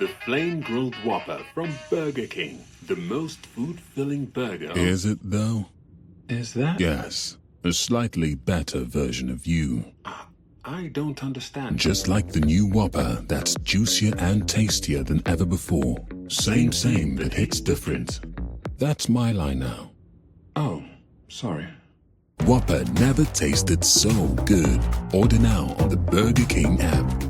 The flame-grilled Whopper from Burger King. The most food-filling burger. Is it, though? Is that? Yes. A slightly better version of you. I don't understand. Just like the new Whopper that's juicier and tastier than ever before. Same, but hits different. That's my line now. Oh, sorry. Whopper never tasted so good. Order now on the Burger King app.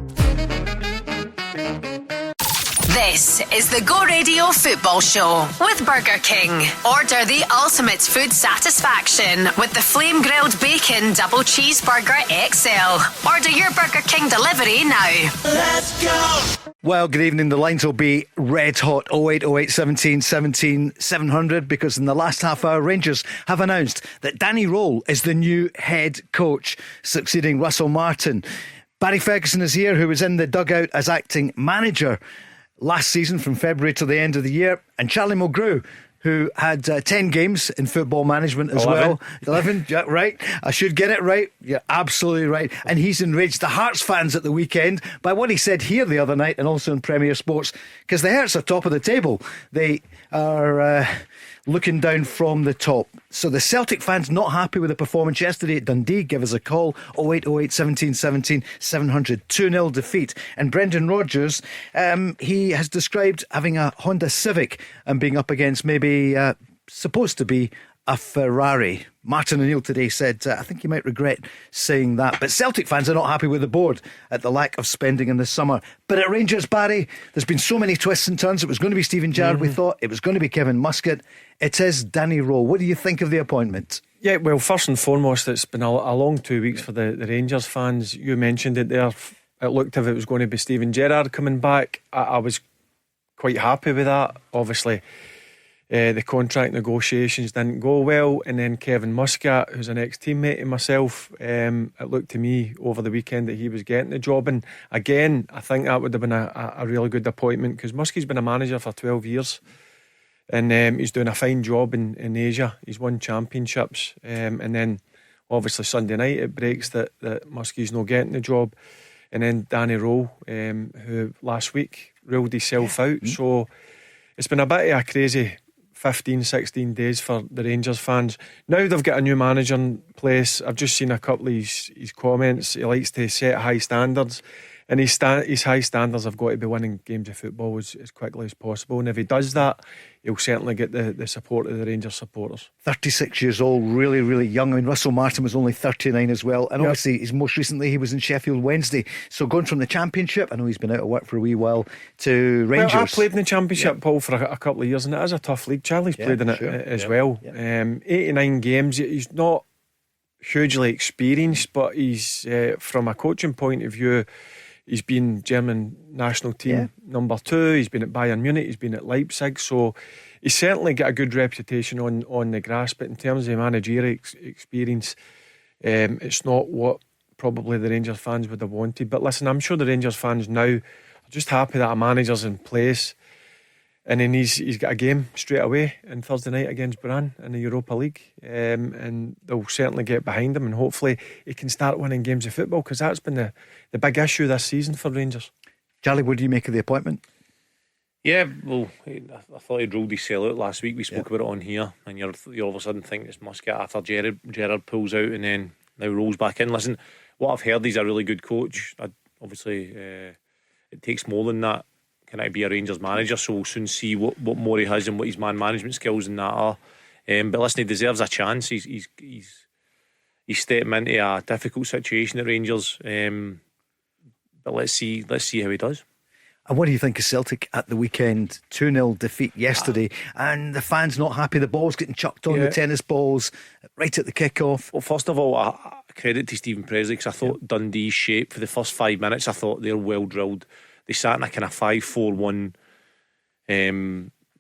This is the Go Radio Football Show with Burger King. Order the ultimate food satisfaction with the flame grilled bacon double cheeseburger XL. Order your Burger King delivery now. Let's go! Well, good evening. The lines will be red hot. 0808 17 17 700, because in the last half hour, Rangers have announced that Danny Röhl is the new head coach, succeeding Russell Martin. Barry Ferguson is here, who was in the dugout as acting manager last season from February to the end of the year, and Charlie Mulgrew, who had 10 games in football management as 11. well. 11, yeah, right. I should get it right. You're absolutely right. And he's enraged the Hearts fans at the weekend by what he said here the other night and also in Premier Sports, because the Hearts are top of the table. They are looking down from the top. So the Celtic fans not happy with the performance yesterday at Dundee. Give us a call. 0808 17 17 700. 2-0 defeat. And Brendan Rodgers, he has described having a Honda Civic and being up against maybe supposed to be a Ferrari. Martin O'Neill today said, I think he might regret saying that. But Celtic fans are not happy with the board at the lack of spending in the summer. But at Rangers, Barry, there's been so many twists and turns. It was going to be Steven Gerrard, we thought. It was going to be Kevin Muscat. It is Danny Röhl. What do you think of the appointment? Yeah, well, first and foremost, it's been a long 2 weeks for the Rangers fans. You mentioned it there. It looked as if it was going to be Steven Gerrard coming back. I was quite happy with that. Obviously, the contract negotiations didn't go well, and then Kevin Muscat, who's an ex-teammate of myself, it looked to me over the weekend that he was getting the job. And again, I think that would have been a really good appointment, because Muscat's been a manager for 12 years, and he's doing a fine job in Asia. He's won championships, and then obviously Sunday night it breaks that Muscat's not getting the job. And then Danny Röhl, who last week ruled himself out. So it's been a bit of a crazy 15-16 days for the Rangers fans. Now they've got a new manager in place. I've just seen a couple of his comments. He likes to set high standards, and his high standards have got to be winning games of football as quickly as possible. And if he does that, he'll certainly get the support of the Rangers supporters. 36 years old, really, really young. I mean, Russell Martin was only 39 as well. And obviously, most recently, he was in Sheffield Wednesday. So going from the Championship, I know he's been out of work for a wee while, to Rangers. Well, I played in the Championship, Paul, for a couple of years, and it is a tough league. Charlie's played in it as well. 89 games. He's not hugely experienced, but he's, from a coaching point of view, he's been German national team number 2. He's been at Bayern Munich. He's been at Leipzig. So he's certainly got a good reputation on the grass. But in terms of managerial experience, it's not what probably the Rangers fans would have wanted. But listen, I'm sure the Rangers fans now are just happy that a manager's in place. And then he's got a game straight away on Thursday night against Brann in the Europa League, and they'll certainly get behind him, and hopefully he can start winning games of football, because that's been the big issue this season for Rangers. Charlie, what do you make of the appointment? Yeah, well, I thought he'd ruled his sellout last week. We spoke about it on here, and you all of a sudden think it's Muscat after Gerrard pulls out, and then now rolls back in. Listen, what I've heard, he's a really good coach. Obviously, it takes more than that. Can I be a Rangers manager? So we'll soon see what more he has and what his man management skills and that are. But listen, he deserves a chance. He's stepping into a difficult situation at Rangers. But let's see how he does. And what do you think of Celtic at the weekend? 2-0 defeat yesterday, and the fans not happy. The ball's getting chucked on the tennis balls right at the kick-off. Well, first of all, credit to Stephen Presley, because I thought Dundee's shape for the first 5 minutes, I thought they're well drilled. They sat in a kind of 5-4-1,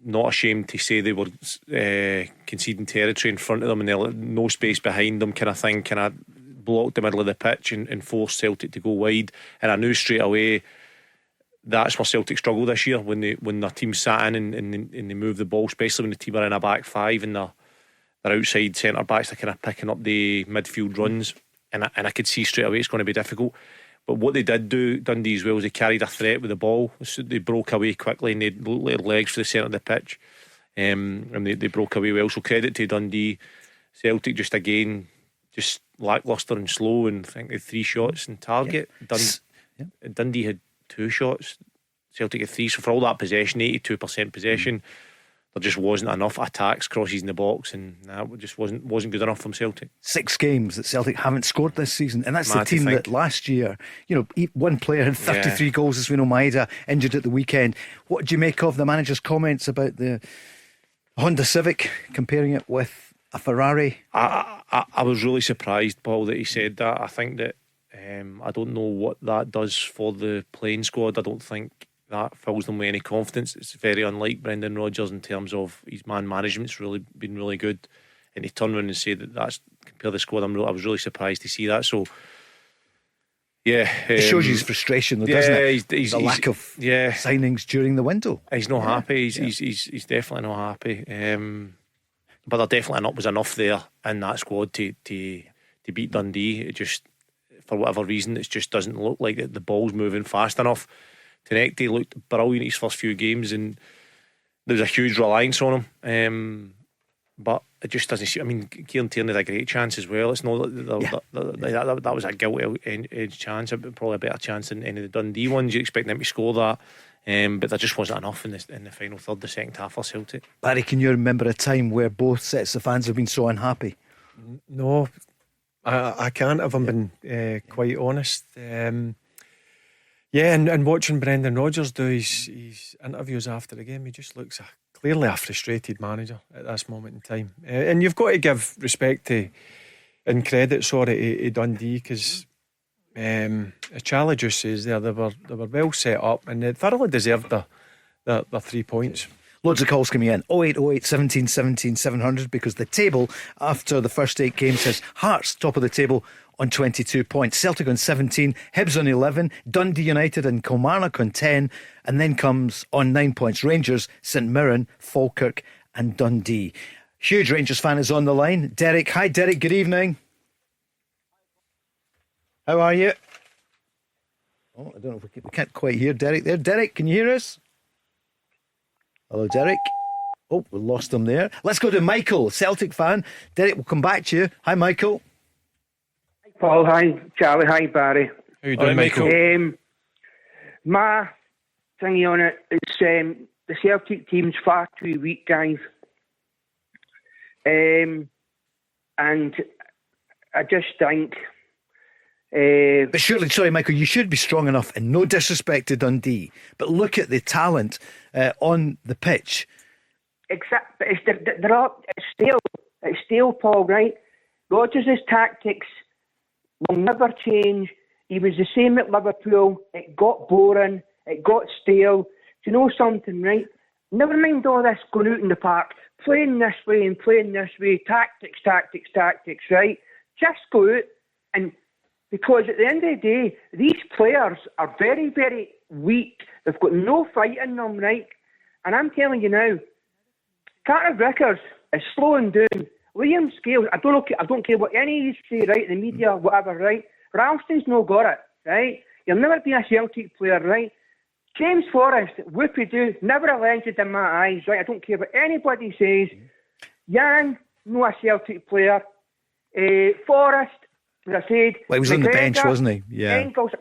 not ashamed to say they were conceding territory in front of them, and they're no space behind them, kind of thing, kind of blocked the middle of the pitch and forced Celtic to go wide. And I knew straight away that's where Celtic struggled this year, when their team sat in and they moved the ball, especially when the team are in a back five and their outside centre backs are kind of picking up the midfield runs, and I could see straight away it's going to be difficult. But what they did do, Dundee as well, is they carried a threat with the ball. So they broke away quickly and they looked like their legs for the centre of the pitch. And they broke away well. So credit to Dundee. Celtic just lacklustre and slow, and I think they had 3 shots in target. Dundee had 2 shots. Celtic had 3. So for all that possession, 82% possession, there just wasn't enough attacks, crosses in the box, and that just wasn't good enough from Celtic. 6 games that Celtic haven't scored this season, and that's the team that last year, one player had 33 goals, as we know. Maeda injured at the weekend. What do you make of the manager's comments about the Honda Civic, comparing it with a Ferrari? I was really surprised, Paul, that he said that. I think that I don't know what that does for the playing squad. I don't think that fills them with any confidence. It's very unlike Brendan Rodgers in terms of his man management's really been really good, and he turned around and said that's compare the squad. I was really surprised to see that. So yeah, it shows you his frustration, though, doesn't it? The lack of signings during the window. He's not happy. He's definitely not happy. But there definitely was enough there in that squad to beat Dundee. It just, for whatever reason, it just doesn't look like the ball's moving fast enough. Tenecti looked brilliant his first few games, and there was a huge reliance on him. But it just doesn't seem. I mean, Kieran Tierney had a great chance as well. It's not that was a gilt edge chance, probably a better chance than any of the Dundee ones. You expect them to score that, but there just wasn't enough in the final third, the second half for Celtic. Barry, can you remember a time where both sets of fans have been so unhappy? No, I can't. If I'm being quite honest. And watching Brendan Rodgers do his interviews after the game, he just looks clearly a frustrated manager at this moment in time. And you've got to give respect and credit, to Dundee, because as Charlie just says there, they were well set up and they thoroughly deserved their 3 points. Loads of calls coming in. 0808 17 17 700, because the table after the first 8 games says Hearts top of the table on 22 points, Celtic on 17, Hibs on 11, Dundee United and Kilmarnock on 10, and then comes on 9 points Rangers, St Mirren, Falkirk and Dundee. Huge Rangers fan is on the line. Derek. Hi Derek, good evening. How are you? I don't know if we can't quite hear Derek there. Derek, can you hear us? Hello, Derek. Oh, we lost him there. Let's go to Michael, Celtic fan. Derek, we'll come back to you. Hi, Michael. Hi, Paul. Hi, Charlie. Hi, Barry. How you doing, Michael? My thingy on it is the Celtic team's far too weak, guys. And I just think... but surely, sorry, Michael, you should be strong enough, and no disrespect to Dundee, but look at the talent on the pitch. Exactly, it's stale. It's stale, Paul. Right? Rodgers' tactics will never change. He was the same at Liverpool. It got boring. It got stale. Do you know something? Right? Never mind all this going out in the park, playing this way and playing this way. Tactics. Right? Just go out and. Because at the end of the day, these players are very, very weak. They've got no fight in them, right? And I'm telling you now, Carter Vickers is slowing down. Liam Scales, I don't care what any of you say, right? The media, whatever, right? Ralston's no got it, right? You'll never be a Celtic player, right? James Forrest, whoopie-doo, never a legend in my eyes, right? I don't care what anybody says. Yang, no a Celtic player. Forrest, as I said, well, he was on the bench, wasn't he? Yeah. Engels,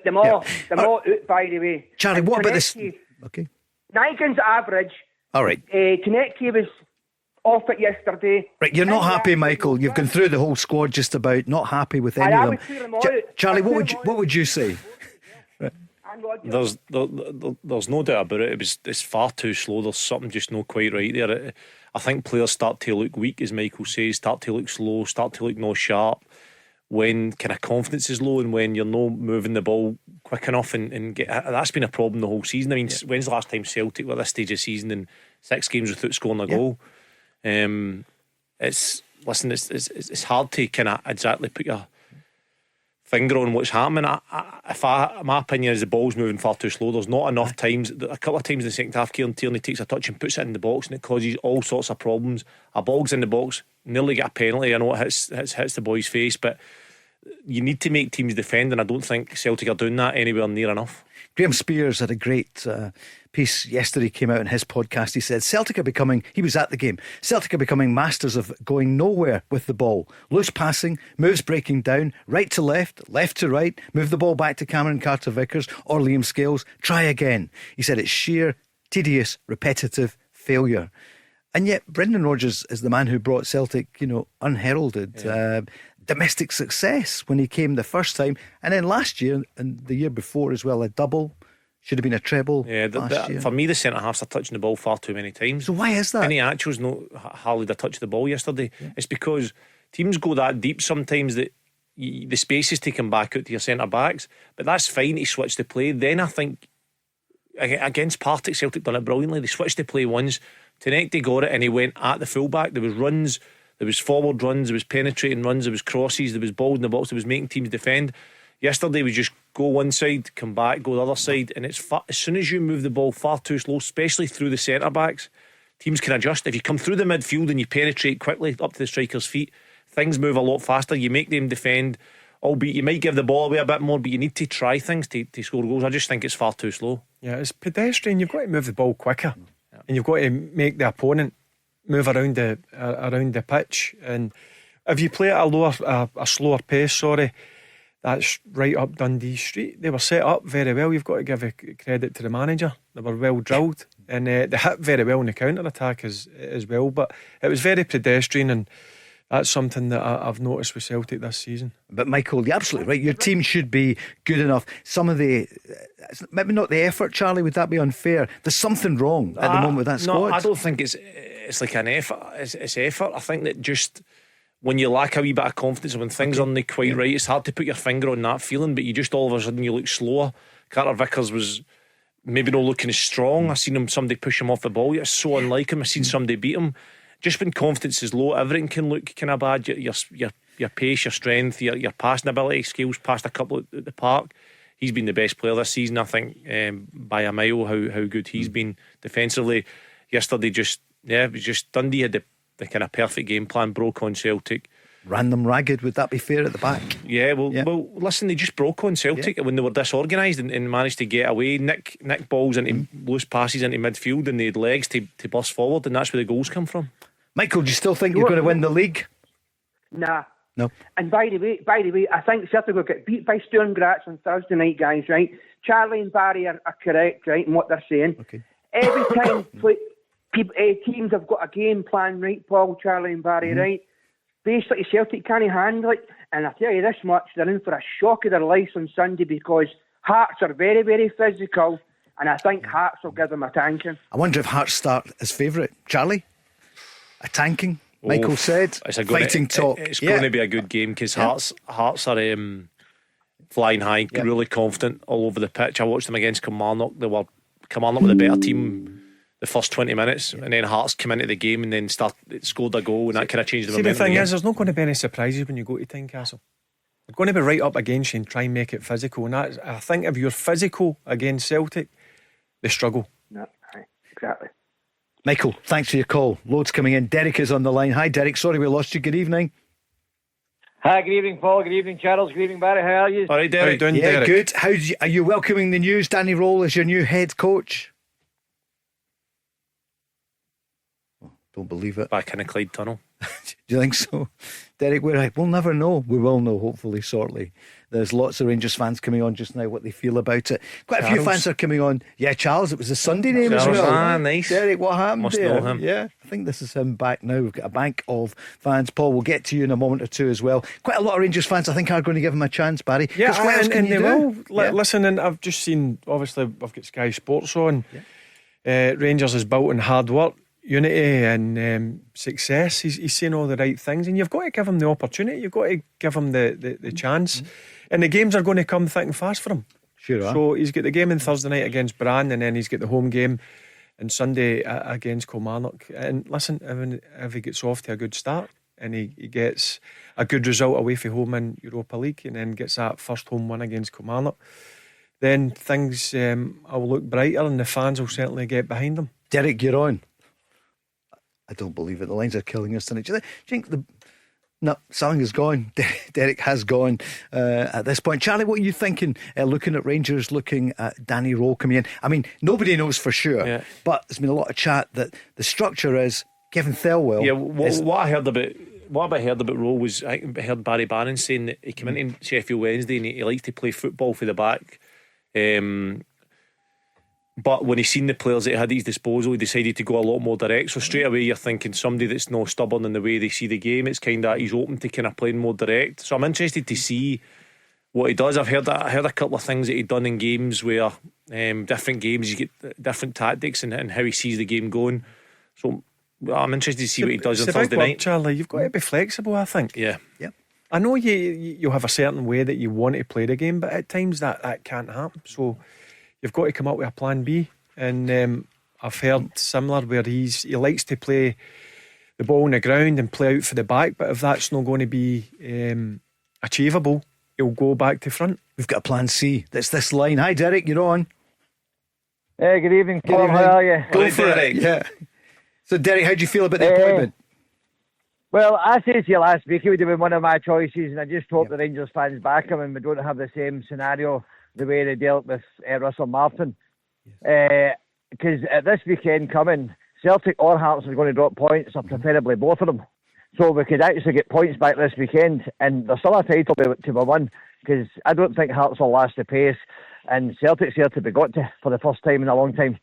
them all out, by the way. Charlie, what about this? Okay. Nigan's average. All right. Tenecti was off it yesterday. Right, you're not happy, Michael. You've gone through the whole squad just about, not happy with any of them. Charlie, what would you say? There's no doubt about it. It's far too slow. There's something just not quite right there. I think players start to look weak, as Michael says, start to look slow, start to look not sharp. When kind of confidence is low and when you're not moving the ball quick enough and get, that's been a problem the whole season. I mean, when's the last time Celtic were at this stage of the season in 6 games without scoring a goal? It's hard to kind of exactly put your finger on what's happening. My opinion is the ball's moving far too slow. There's not enough times. A couple of times in the second half, Kieran Tierney takes a touch and puts it in the box, and it causes all sorts of problems. A ball's in the box, nearly get a penalty. I know it hits the boy's face, but you need to make teams defend, and I don't think Celtic are doing that anywhere near enough. Graham Spears had a great piece yesterday, came out in his podcast. He said Celtic are becoming, he was at the game, Celtic are becoming masters of going nowhere with the ball. Loose passing, moves breaking down, right to left, left to right, move the ball back to Cameron Carter-Vickers or Liam Scales, try again. He said it's sheer, tedious, repetitive failure. And yet Brendan Rodgers is the man who brought Celtic, unheralded domestic success when he came the first time, and then last year and the year before as well, a double. Should have been a treble. Last year. For me, the centre halves are touching the ball far too many times. So why is that? Any actuals hardly did touch the ball yesterday. It's because teams go that deep sometimes that the space is taken back out to your centre backs, but that's fine to switch the play. Then I think against Partick, Celtic done it brilliantly. They switched the play once. Tenecti got it and he went at the fullback. There was runs, there was forward runs, there was penetrating runs, there was crosses, there was balls in the box, there was making teams defend. Yesterday we just go one side, come back, go the other side, and it's as soon as you move the ball far too slow, especially through the centre backs, teams can adjust. If you come through the midfield and you penetrate quickly up to the striker's feet, things move a lot faster. You make them defend, albeit you might give the ball away a bit more, but you need to try things to score goals. I just think it's far too slow. Yeah, it's pedestrian. You've got to move the ball quicker, and you've got to make the opponent move around the pitch. And if you play at a slower pace, that's right up Dundee Street. They were set up very well. You've got to give credit to the manager. They were well drilled, and they hit very well in the counter attack as well. But it was very pedestrian, and that's something that I've noticed with Celtic this season. But Michael, you're absolutely right. Your team should be good enough. Some of the, maybe not the effort, Charlie, would that be unfair? There's something wrong at the moment with that squad. No, I don't think it's like an effort. It's effort. I think that just when you lack a wee bit of confidence, when things aren't quite right, it's hard to put your finger on that feeling, but you just all of a sudden you look slower. Carter Vickers was maybe not looking as strong. I seen somebody push him off the ball. It's so unlike him. I seen somebody beat him. Just when confidence is low, everything can look kind of bad. Your pace, your strength, your passing ability, skills past a couple at the park. He's been the best player this season, I think, by a mile. How good he's been defensively. Yesterday, it was just Dundee had the kind of perfect game plan, broke on Celtic. Ran them ragged, would that be fair at the back? Well, listen, they just broke on Celtic when they were disorganised and managed to get away, nick balls into loose passes into midfield, and they had legs to burst forward, and that's where the goals come from. Michael, do you still think you're going to win the league? Nah. No. And by the way, I think Celtic will get beat by Sturm Graz on Thursday night, guys, right? Charlie and Barry are correct, right, in what they're saying. Okay. Every time teams have got a game plan, right, Paul, Charlie and Barry, right? Basically, Celtic can't handle it. And I tell you this much, they're in for a shock of their lives on Sunday because Hearts are very, very physical, and I think Hearts will give them a tanking. I wonder if Hearts start as favourite. Charlie? A tanking? Michael said. Fighting top. It's going to be a good game because Hearts are flying high, really confident all over the pitch. I watched them against Kilmarnock. Kilmarnock were the better team the first 20 minutes, and then Hearts came into the game and then scored a goal, and that kind of changed the momentum. The thing is, there's not going to be any surprises when you go to Tynecastle. They're going to be right up against you and try and make it physical, and I think if you're physical against Celtic, they struggle. No, exactly. Michael, thanks for your call. Loads coming in. Derek is on the line. Hi Derek, sorry we lost you. Good evening. Hi, good evening Paul, good evening Charles, good evening Barry, how are you? All right, Derek. How you doing, Yeah, Derek? good. Are you welcoming the news Danny Röhl as your new head coach? Don't believe it. Back in the Clyde Tunnel. Do you think so? Derek, we'll never know. We will know, hopefully, shortly. There's lots of Rangers fans coming on just now, what they feel about it. Quite a few fans are coming on. Yeah, Charles, it was a Sunday name as well. Ah, nice. Derek, what happened Must there? know him. Yeah, I think this is him back now. We've got a bank of fans. Paul, we'll get to you in a moment or two as well. Quite a lot of Rangers fans, I think, are going to give him a chance, Barry. Yeah, and they will. Yeah. Listen, and I've just seen, obviously, I've got Sky Sports on. Rangers is built on hard work, unity and success. He's saying all the right things, and you've got to give him the opportunity. You've got to give him the chance. And the games are going to come thick and fast for him. Sure are. So he's got the game on Thursday night against Brann, and then he's got the home game on Sunday against Kilmarnock. And listen, if he gets off to a good start and he gets a good result away from home in Europa League, and then gets that first home win against Kilmarnock, then things will look brighter, and the fans will certainly get behind him. Derek, you're on. I don't believe it. The lines are killing us tonight. Do you think No, something is gone. Derek has gone at this point. Charlie, what are you thinking? Looking at Rangers, looking at Danny Röhl coming in. I mean, nobody knows for sure, but there's been a lot of chat that the structure is Kevin Thelwell. Yeah, what I heard about Röhl was, I heard Barry Bannon saying that he came into Sheffield Wednesday and he likes to play football for the back. But when he seen the players that he had at his disposal, he decided to go a lot more direct. So straight away you're thinking somebody that's not stubborn in the way they see the game. It's kind of, he's open to kind of playing more direct. So I'm interested to see what he does. I heard a couple of things that he'd done in games where different games you get different tactics and how he sees the game going. So I'm interested to see what he does on Thursday night. Charlie, you've got to be flexible, I think. Yeah. I know you'll have a certain way that you want to play the game, but at times that can't happen. So you've got to come up with a plan B. And I've heard similar where he likes to play the ball on the ground and play out for the back, but if that's not going to be achievable, he'll go back to front. We've got a plan C. That's this line. Hi Derek, you're on. Good evening, Paul. How are you? Go for it. Yeah. So Derek, how do you feel about the appointment? Well, I said to you last week he would have been one of my choices, and I just hope the Rangers fans back him and we don't have the same scenario the way they dealt with Russell Martin. Because at this weekend coming, Celtic or Hearts are going to drop points, or preferably both of them. So we could actually get points back this weekend, and there's still a title to be won, because I don't think Hearts will last the pace, and Celtic's here to be got to for the first time in a long time.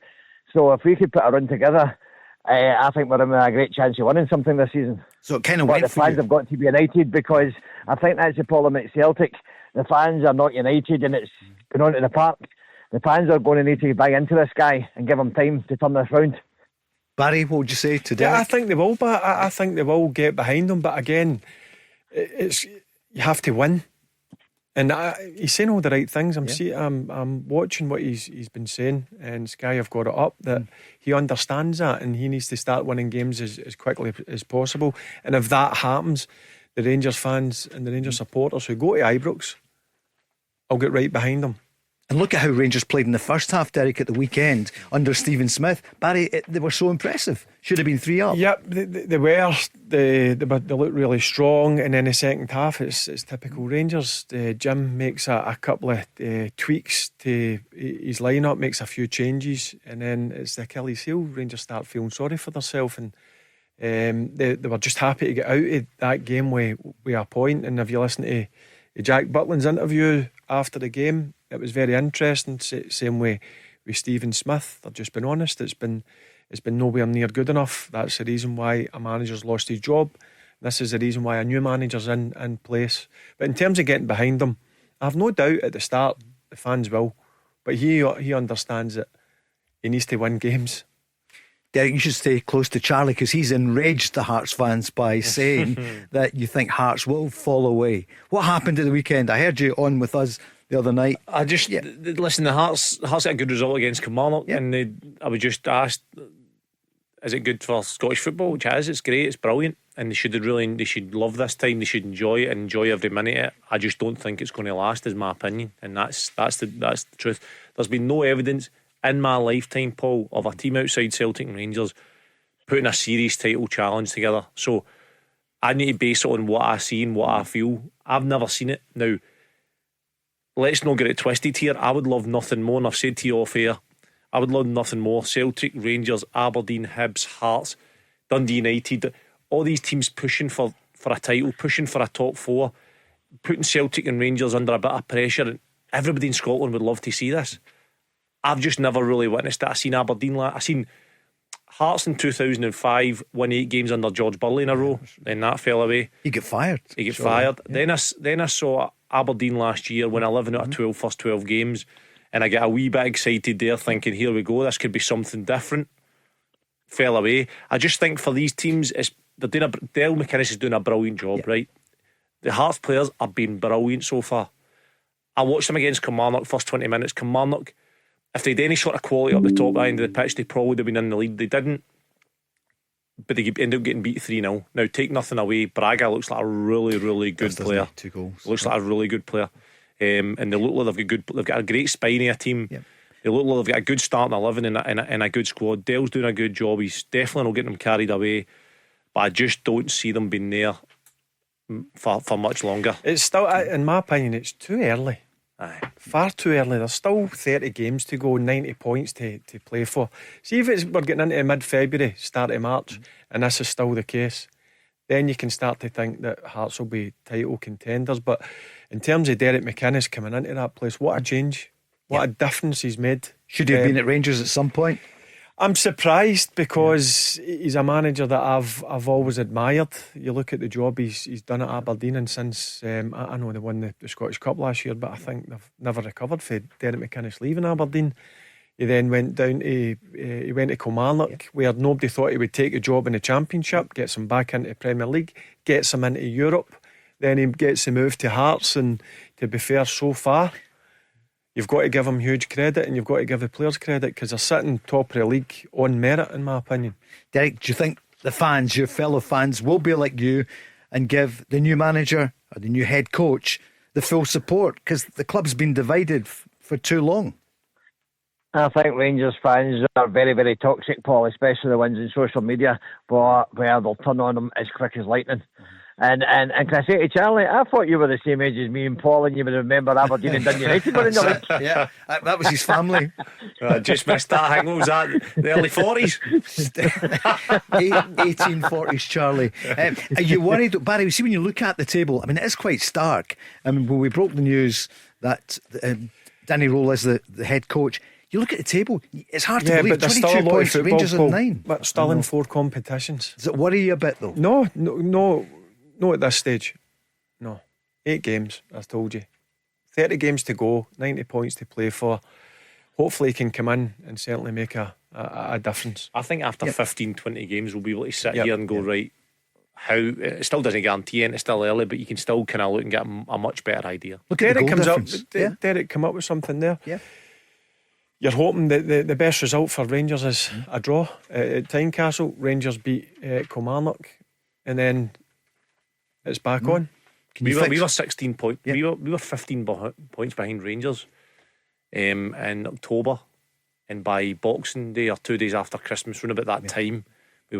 So if we could put a run together, I think we're in a great chance of winning something this season. So it kind of but the fans have got to be united, because I think that's the problem at Celtic. The fans are not united, and it's going on to the park. The fans are going to need to buy into this guy and give him time to turn this round. Barry, what would you say today? Yeah, I think they will, but I think they will get behind him. But again, it's you have to win. And he's saying all the right things. I'm watching what he's been saying, and Sky have got it up that he understands that, and he needs to start winning games as quickly as possible. And if that happens, the Rangers fans and the Rangers supporters who go to Ibrox, I'll get right behind them. And look at how Rangers played in the first half, Derek, at the weekend under Stephen Smith. Barry, they were so impressive. Should have been 3 up. Yep, they were. They looked really strong. And then the second half, it's typical Rangers. Jim makes a couple of tweaks to his lineup, makes a few changes, and then it's the Achilles heel. Rangers start feeling sorry for themselves, and they were just happy to get out of that game with a point. And if you listen to Jack Butland's interview after the game, it was very interesting. Same way with Stephen Smith. They've just been honest. It's been nowhere near good enough. That's the reason why a manager's lost his job. This is the reason why a new manager's in place. But in terms of getting behind him, I have no doubt at the start the fans will. But he understands it. He needs to win games. Derek, you should stay close to Charlie, because he's enraged the Hearts fans by saying that you think Hearts will fall away. What happened at the weekend? I heard you on with us the other night. Listen, the Hearts got a good result against Kilmarnock, and I was just asked, is it good for Scottish football? Which is, it's great, it's brilliant, and they should love this time. They should enjoy it and enjoy every minute of it. I just don't think it's going to last, is my opinion, and that's the truth. There's been no evidence in my lifetime, Paul, of a team outside Celtic and Rangers putting a serious title challenge together. So I need to base it on what I see and what I feel. I've never seen it. Now, let's not get it twisted here. I would love nothing more, and I've said to you off air, I would love nothing more. Celtic, Rangers, Aberdeen, Hibs, Hearts, Dundee United, all these teams pushing for a title, pushing for a top four, putting Celtic and Rangers under a bit of pressure, and everybody in Scotland would love to see this. I've just never really witnessed it. I seen Aberdeen, I seen Hearts in 2005 win 8 games under George Burley in a row. Then that fell away. He got fired. Yeah. Then I saw Aberdeen last year win 11 out of 12 first 12 games, and I get a wee bit excited there, thinking, here we go, this could be something different. Fell away. I just think for these teams, Dale McInnes is doing a brilliant job, right? The Hearts players have been brilliant so far. I watched them against Kilmarnock first 20 minutes. Kilmarnock, if they'd any sort of quality up the top end of the pitch, they probably would have been in the lead. They didn't, but they ended up getting beat 3-0. Now, take nothing away, Braga looks like a really, really good player. 2 goals. Looks like a really good player. And they look like they've got a great spine of a team. Yep. They look like they've got a good starting 11 and a good squad. Dale's doing a good job. He's definitely not getting them carried away, but I just don't see them being there for much longer. It's still, in my opinion, it's too early. Aye. Far too early. There's still 30 games to go, 90 points to play for. See if we're getting into mid-February, start of March, and this is still the case, then you can start to think that Hearts will be title contenders. But in terms of Derek McInnes coming into that place, what a change. What a difference he's made. Should he have been at Rangers at some point? I'm surprised because he's a manager that I've always admired. You look at the job he's done at Aberdeen, and since I know they won the Scottish Cup last year, but I think they've never recovered for Derek McInnes leaving Aberdeen. He then went down to Kilmarnock, where nobody thought he would take a job in the Championship, gets him back into the Premier League, gets him into Europe, then he gets the move to Hearts, and to be fair, so far you've got to give him huge credit, and you've got to give the players credit, because they're sitting top of the league on merit, in my opinion. Derek, do you think the fans, your fellow fans, will be like you and give the new manager or the new head coach the full support? Because the club's been divided for too long. I think Rangers fans are very, very toxic, Paul, especially the ones in social media, where they'll turn on them as quick as lightning. And can I say to Charlie, I thought you were the same age as me and Paul, and you would remember Aberdeen and Dundee United were in the league. Yeah, that was his family. Just missed that. I think, what was that? The early 40s? 1840s, Charlie. Are you worried, Barry? See, when you look at the table, I mean, it is quite stark. I mean, when we broke the news that Danny Röhl is the head coach, you look at the table, it's hard to believe. But there's 22 still a lot points, of football, Rangers on 9. But still in 4 competitions. Does it worry you a bit, though? No, at this stage. No. 8 games, as I told you. 30 games to go, 90 points to play for. Hopefully he can come in and certainly make a difference. I think after 15, 20 games we'll be able to sit here and go, right, how it still doesn't guarantee it, it's still early, but you can still kind of look and get a much better idea. Look at Derek the goal comes difference. up. Derek come up with something there. Yeah. You're hoping that the best result for Rangers is a draw at Tynecastle. Rangers beat Kilmarnock, and then it's back on. We were 16 points. We were 15 points behind Rangers in October, and by Boxing Day or 2 days after Christmas, around about that time, we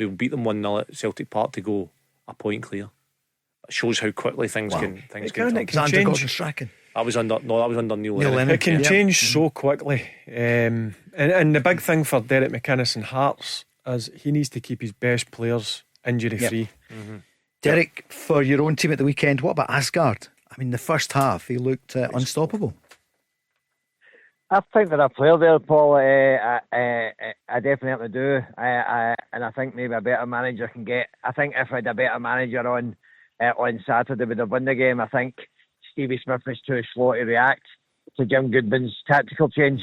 beat them 1-0 at Celtic Park to go a point clear. It shows how quickly things can change. That was under Neil Lennon. It can change so quickly, and the big thing for Derek McInnes and Hearts is he needs to keep his best players injury free. Derek, for your own team at the weekend, what about Asgard? I mean, the first half he looked unstoppable. I think that I play there, Paul. I definitely do. And I think maybe a better manager can get. I think if I had a better manager on Saturday, we'd have won the game. I think Stevie Smith was too slow to react to Jim Goodwin's tactical change,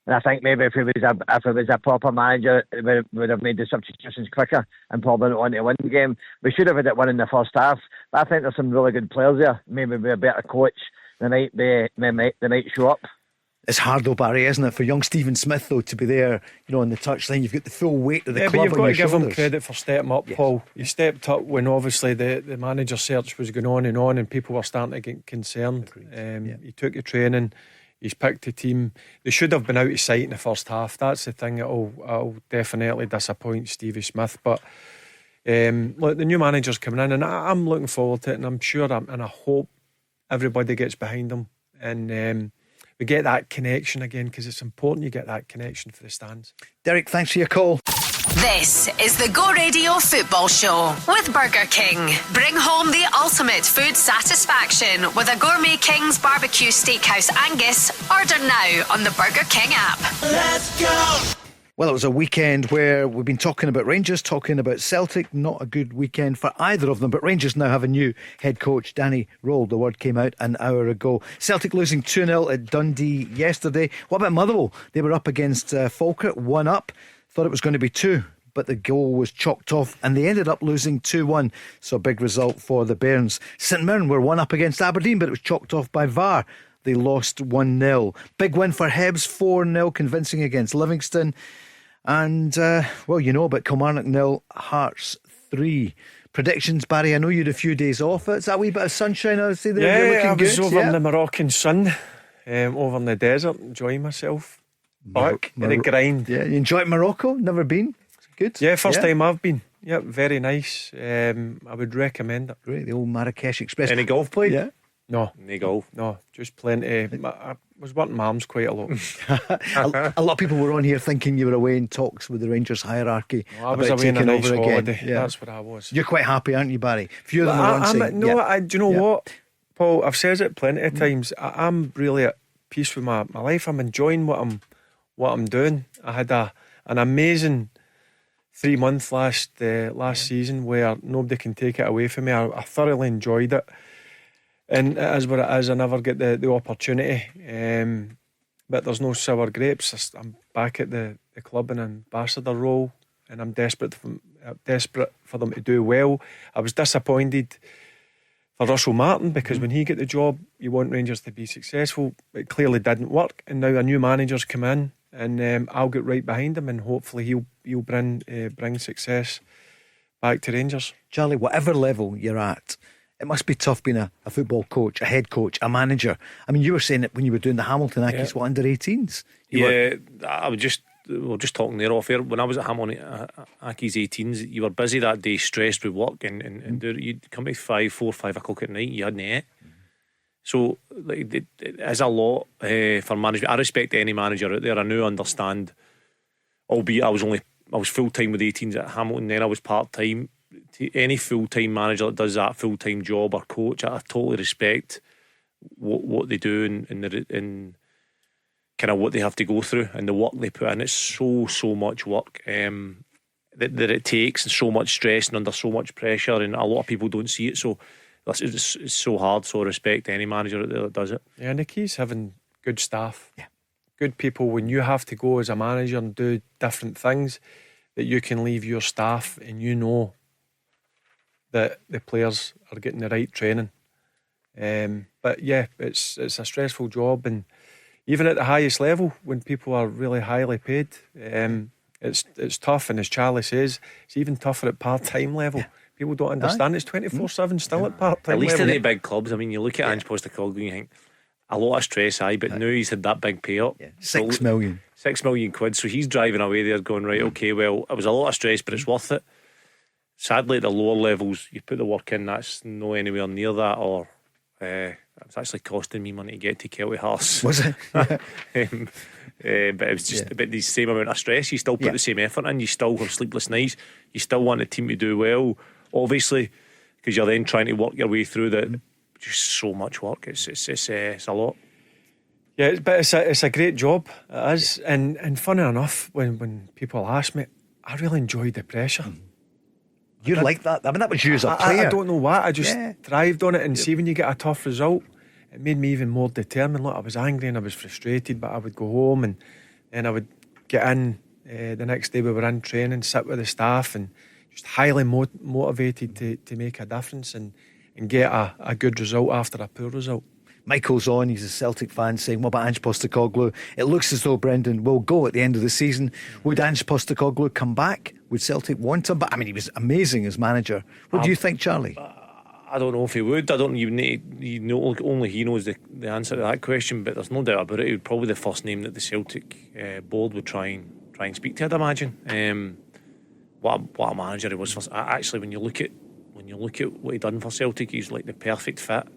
and I think maybe if it was a proper manager, it would have made the substitutions quicker and probably not want to win the game. We should have had it won in the first half, but I think there's some really good players there. Maybe with a better coach, they might show up. It's hard though, Barry, isn't it, for young Stephen Smith though to be there, on the touchline. You've got the full weight of the club but you've on got your to give shoulders. him credit for stepping up, Paul. He stepped up when obviously the manager search was going on and people were starting to get concerned. He took the training, he's picked the team. They should have been out of sight in the first half. That's the thing that'll definitely disappoint Stevie Smith. But look, the new manager's coming in, and I'm looking forward to it, and I'm sure and I hope everybody gets behind him, and we get that connection again, because it's important you get that connection for the stands. Derek, thanks for your call. This is the Go Radio Football Show with Burger King. Bring home the ultimate food satisfaction with a Gourmet King's Barbecue Steakhouse Angus. Order now on the Burger King app. Let's go! Well, it was a weekend where we've been talking about Rangers, talking about Celtic. Not a good weekend for either of them, but Rangers now have a new head coach, Danny Röhl. The word came out an hour ago. Celtic losing 2-0 at Dundee yesterday. What about Motherwell? They were up against Falkirk, 1-up. Thought it was going to be 2, but the goal was chalked off and they ended up losing 2-1. So a big result for the Bairns. St Mirren were 1-up against Aberdeen, but it was chalked off by VAR. They lost 1-0. Big win for Hibs, 4-0, convincing against Livingston. And, well, you know about Kilmarnock 0, Hearts 3. Predictions, Barry, I know you had a few days off. It's a wee bit of sunshine, I see there. You're looking I was good. over in the Moroccan sun, over in the desert, enjoying myself. Back in the grind. Yeah, you enjoyed Morocco? Never been? Good? Yeah, first time I've been. Yep, very nice. I would recommend it. Great, the old Marrakesh Express. Any golf played? Yeah. No, Any golf? no, just plenty. I was working my arms quite a lot. A lot of people were on here thinking you were away in talks with the Rangers hierarchy. I was about away on a taking nice over again. holiday. Yeah. That's what I was. You're quite happy, aren't you, Barry? Few of them are on saying, do you know Yeah. what, Paul? I've said it plenty of times. I'm really at peace with my life. I'm enjoying what I'm doing. I had an amazing 3 month last season where nobody can take it away from me. I thoroughly enjoyed it, and it is what it is. I never get the opportunity, but there's no sour grapes. I'm back at the club in an ambassador role, and I'm desperate for them to do well. I was disappointed for Russell Martin because when he got the job, you want Rangers to be successful. It clearly didn't work, and now a new manager's come in, and I'll get right behind him, and hopefully he'll bring success back to Rangers. Charlie, whatever level you're at, it must be tough being a football coach, a head coach, a manager. I mean, you were saying it when you were doing the Hamilton Accies, what, under 18s? We were just talking there off air. When I was at Hamilton Accies 18s, you were busy that day, stressed with work, and you'd come to 4 or 5 o'clock at night, you hadn't ate. So it is a lot for management. I respect any manager out there. I know, understand. Albeit I was full time with 18s at Hamilton, then I was part time. Any full time manager that does that full time job or coach, I totally respect what they do and kind of what they have to go through and the work they put in. It's so much work that it takes, and so much stress and under so much pressure, and a lot of people don't see it. So it's so hard. So I respect any manager out there that does it. Yeah, and the key is having good staff. Yeah. Good people. When you have to go as a manager and do different things, that you can leave your staff and you know that the players are getting the right training. But yeah, it's a stressful job, and even at the highest level, when people are really highly paid, it's tough. And as Charlie says, it's even tougher at part-time level. Yeah. People don't understand it's 24/7 still at part-time level. At least in the big clubs. I mean, you look at Ange Postecoglou and you think, a lot of stress, but now he's had that big payout. Yeah. 6 million. 6 million quid. So he's driving away there going, right, okay, well, it was a lot of stress, but it's worth it. Sadly, at the lower levels, you put the work in, that's no anywhere near that, or it was actually costing me money to get to Kelty Hearts. Was it? But it was just about the same amount of stress. You still put the same effort in, you still have sleepless nights, you still want the team to do well, obviously, because you're then trying to work your way through the just so much work. It's a lot. Yeah, but it's a great job. It is, and funny enough, when people ask me, I really enjoyed the pressure. You like that? I mean, that was you as a player. I don't know why. I just thrived on it, and see when you get a tough result, it made me even more determined. Look, I was angry and I was frustrated, but I would go home and then I would get in the next day. We were in training, sit with the staff, and just highly motivated to make a difference and get a good result after a poor result. Michael's on, he's a Celtic fan, saying, what about Ange Postecoglou? It looks as though Brendan will go at the end of the season. Would Ange Postecoglou come back? Would Celtic want him? But I mean, he was amazing as manager. What do you think, Charlie? I don't know if he would. I don't even know. Only he knows the answer to that question. But there's no doubt about it. He would probably the first name that the Celtic board would try and speak to. I'd imagine. What a manager he was. Actually, when you look at what he done for Celtic, he's like the perfect fit.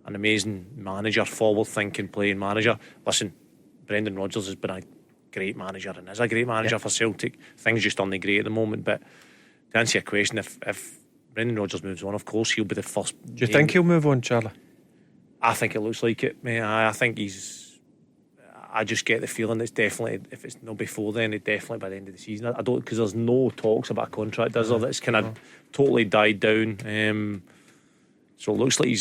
An amazing manager, forward-thinking, playing manager. Listen, Brendan Rodgers has been a great manager and is a great manager for Celtic. Things just aren't great at the moment, but to answer your question, if Brendan Rodgers moves on, of course he'll be the first. Do you think he'll move on, Charlie? I think it looks like it, mate. I think I just get the feeling it's definitely, if it's not before then, it's definitely by the end of the season. I don't, because there's no talks about a contract, does there? That's kind of totally died down. So it looks like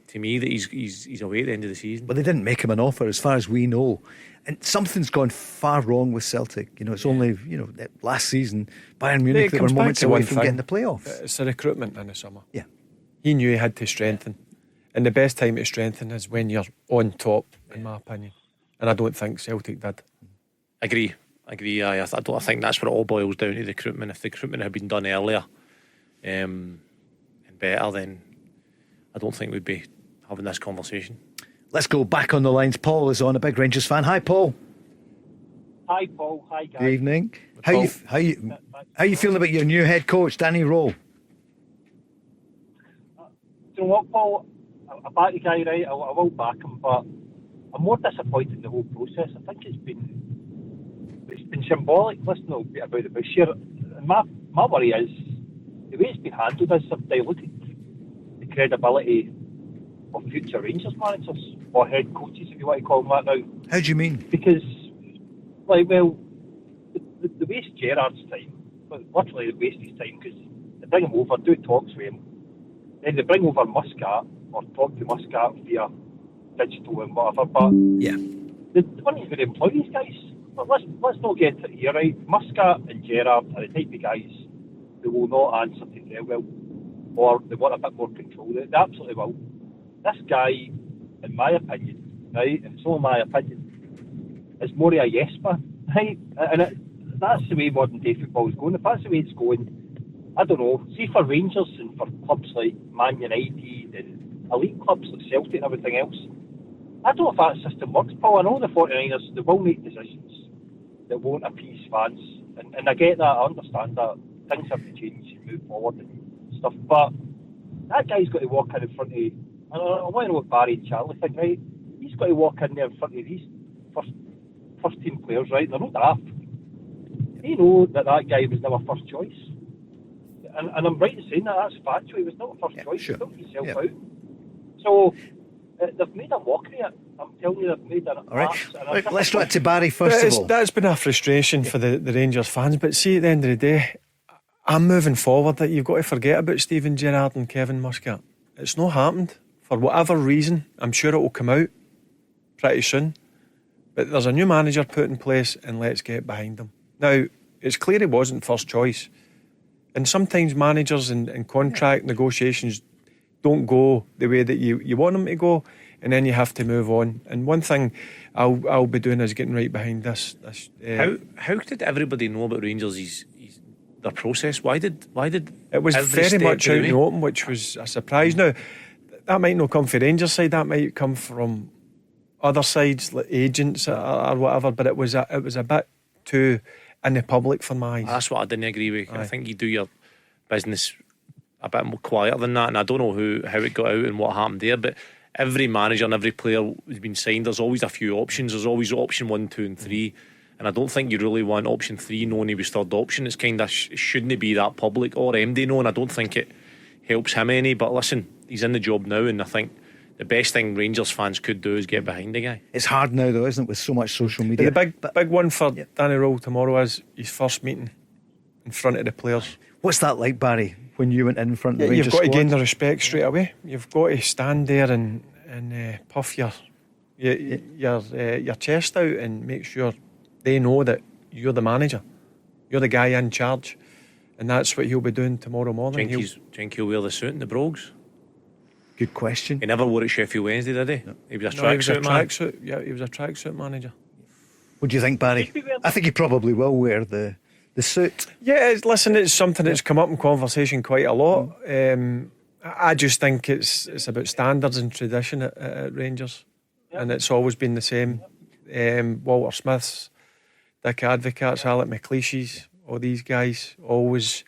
to me that he's away at the end of the season. But they didn't make him an offer, as far as we know. And something's gone far wrong with Celtic. It's only, last season, Bayern Munich, they were moments away from getting the playoffs. It's a recruitment in the summer. Yeah. He knew he had to strengthen. And the best time to strengthen is when you're on top, in my opinion. And I don't think Celtic did. Agree. I think that's what it all boils down to, recruitment. If the recruitment had been done earlier and better, then I don't think we'd be having this conversation. Let's go back on the lines. Paul is on, a big Rangers fan. Hi, Paul. Hi, Paul. Hi, guys. Good evening. How you feeling about your new head coach, Danny Röhl? You know what, Paul? I back the guy, right? I will back him, but I'm more disappointed in the whole process. I think it's been symbolic. Let's not beat about the bush here. My worry is the way it's been handled has diluted the credibility of future Rangers managers or head coaches, if you want to call them that now. How do you mean? Because, like, well, they waste Gerrard's time, but literally they waste his time because they bring him over, do talks with him, then they bring over Muscat or talk to Muscat via digital and whatever. But yeah, they weren't even going to employ these guys. But let's not get it here, right? Muscat and Gerrard are the type of guys who will not answer to Farewell, or they want a bit more control. They absolutely will. This guy, in my opinion, right, and it's only my opinion, is more of a yes man, right? And that's the way modern day football is going. If that's the way it's going, I don't know. See, for Rangers and for clubs like Man United and elite clubs like Celtic and everything else, I don't know if that system works, Paul. I know the 49ers, they will make decisions that won't appease fans. And I get that, I understand that. Things have to change and move forward and stuff. But that guy's got to walk in front of, I want to know what Barry and Charlie think, right? He's got to walk in there in front of these first team players, right? They're not daft. They know that guy was never first choice. And I'm right in saying that, that's factual. He was not first choice. Sure. He took himself out. So they've made a mockery of it. I'm telling you, they've made an all right. arse. Let's go to Barry first of all. That's been a frustration for the Rangers fans. But see, at the end of the day, I'm moving forward that you've got to forget about Steven Gerrard and Kevin Muscat. It's not happened for whatever reason. I'm sure it will come out pretty soon. But there's a new manager put in place, and let's get behind him. Now, it's clear he wasn't first choice. And sometimes managers and contract negotiations don't go the way that you want them to go, and then you have to move on. And one thing I'll be doing is getting right behind this. How did everybody know about Rangers? Their process? Why did it was very much out in the open, which was a surprise. Now, that might not come from Rangers' side. That might come from other sides, like agents or whatever. But it was a bit too in the public for my eyes. That's what I didn't agree with. I think you do your business a bit more quieter than that, and I don't know how it got out and what happened there, but every manager and every player who's been signed, there's always a few options. There's always option 1, 2 and 3, and I don't think you really want option 3 knowing he was third option. It's kind of shouldn't be that public, or MD knowing. I don't think it helps him any, but listen, he's in the job now, and I think the best thing Rangers fans could do is get behind the guy. It's hard now though, isn't it, with so much social media. The big one for Danny Röhl tomorrow is his first meeting in front of the players. What's that like, Barry, when you went in front of the Rangers You've got squad? to gain the respect straight away. You've got to stand there and puff your chest out and make sure they know that you're the manager, you're the guy in charge, and that's what he'll be doing tomorrow morning. Think he'll wear the suit and the brogues? Good question. He never wore it Sheffield Wednesday, did he? No. He was a tracksuit. Yeah, he was a tracksuit manager. What do you think, Barry? I think he probably will wear the suit. Yeah, it's something that's come up in conversation quite a lot. I just think it's about standards and tradition at Rangers, and it's always been the same. Walter Smiths, Dick Advocates, Alec McLeish's, all these guys always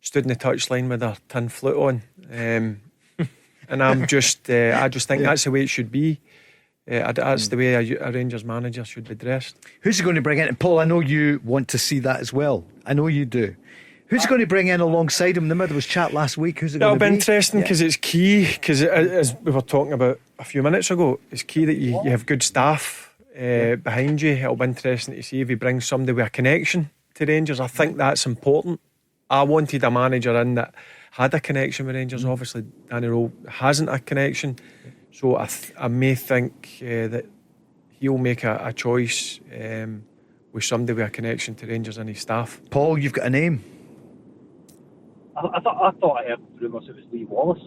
stood in the touchline with their tin flute on, and I just think that's the way it should be. That's the way a Rangers manager should be dressed. Who's he going to bring in? And Paul, I know you want to see that as well. I know you do. Who's he going to bring in alongside him? There was chat last week. Who's it going to be? That'll be interesting because it's key. Because as we were talking about a few minutes ago, it's key that you have good staff behind you. It'll be interesting to see if he brings somebody with a connection to Rangers. I think that's important. I wanted a manager in that had a connection with Rangers. Obviously, Danny Röhl hasn't a connection. So I may think that he'll make a choice with somebody with a connection to Rangers and his staff. Paul, you've got a name. I thought I heard rumours it was Lee Wallace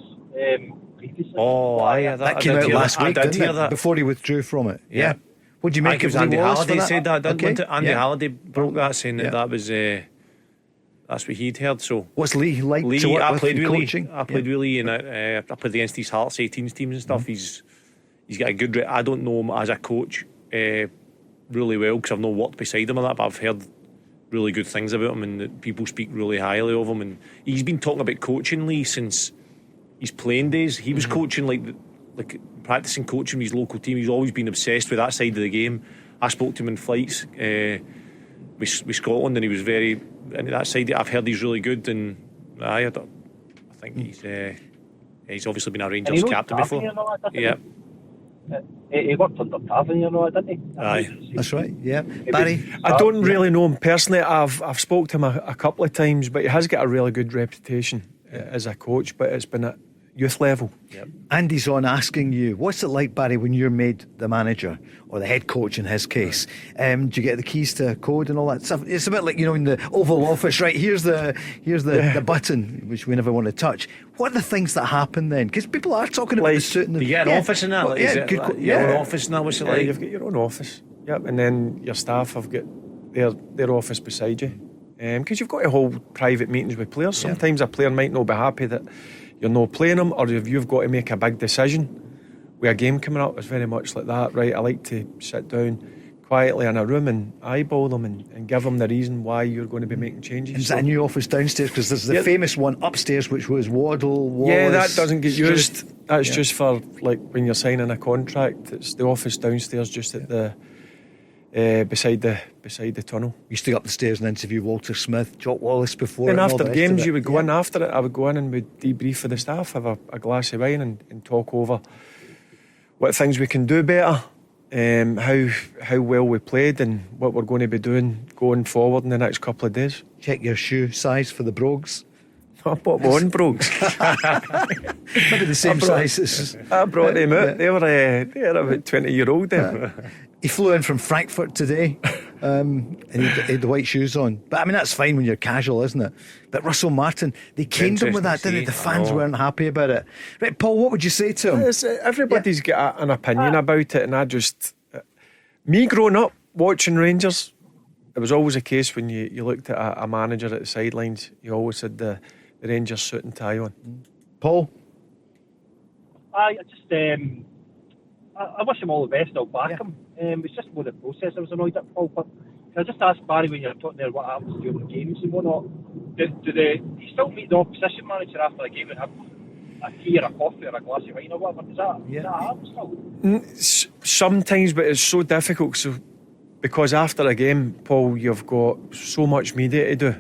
previously. That came out last week, didn't it? That. Before he withdrew from it. Yeah. What do you make of Lee Andy Wallace? Halliday said that, didn't it? Andy Halliday broke that, saying that was that's what he'd heard. So what's Lee like to work with in coaching? I played with Lee, and I played against his Hearts 18s teams and stuff. He's got a good. I don't know him as a coach really well, because I've not worked beside him or that, but I've heard really good things about him, and that people speak really highly of him. And he's been talking about coaching Lee since his playing days. He was coaching like practicing coaching with his local team. He's always been obsessed with that side of the game. I spoke to him in flights with Scotland, and he was very, and that side I've heard he's really good. And I think he's obviously been a Rangers captain before. Yeah. He worked under Tavernier, didn't he? Aye, that's right. Yeah, Barry. I don't really know him personally. I've spoke to him a couple of times, but he has got a really good reputation as a coach. But it's been at youth level. Yep. Andy's on asking you, what's it like, Barry, when you're made the manager or the head coach in his case? Do you get the keys to code and all that stuff? It's a bit like, in the Oval Office, right? Here's the button which we never want to touch. What are the things that happen then? Because people are talking about the suit and the. You get an office in that. Well, your own office now. What's it like? You've got your own office. Yep, and then your staff have got their office beside you. Because you've got to hold private meetings with players. Sometimes a player might not be happy that you're not playing them, or if you've got to make a big decision with a game coming up. It's very much like that, right? I like to sit down quietly in a room and eyeball them and give them the reason why you're going to be making changes. Is that a new office downstairs? Because there's the famous one upstairs, which was Waddle, Wallace. Yeah, that doesn't get used. That's just for like when you're signing a contract. It's the office downstairs, just at the beside the tunnel. Used to go up the stairs and interview Walter Smith, Jock Wallace before. And after games, you would go in after it. I would go in and would debrief for the staff, have a glass of wine, and talk over what things we can do better, how well we played, and what we're going to be doing going forward in the next couple of days. Check your shoe size for the brogues. I bought my own brogues. Maybe the same size. I brought them out. They were about 20-year-old then. He flew in from Frankfurt today, and he had the white shoes on. But I mean, that's fine when you're casual, isn't it? But Russell Martin, they caned him with that, didn't they? The fans weren't happy about it. Right, Paul, what would you say to him? Everybody's got an opinion about it, and I just... me growing up watching Rangers, it was always a case when you looked at a manager at the sidelines, you always had the Rangers suit and tie on. Paul? I wish him all the best. I'll back him. It's just more the process I was annoyed at, Paul. But can I just ask Barry, when you're talking there, what happens during the games and whatnot? Do you still meet the opposition manager after a game and have a tea or a coffee or a glass of wine or whatever? Does that happen still? Sometimes, but it's so difficult. So because after a game, Paul, you've got so much media to do.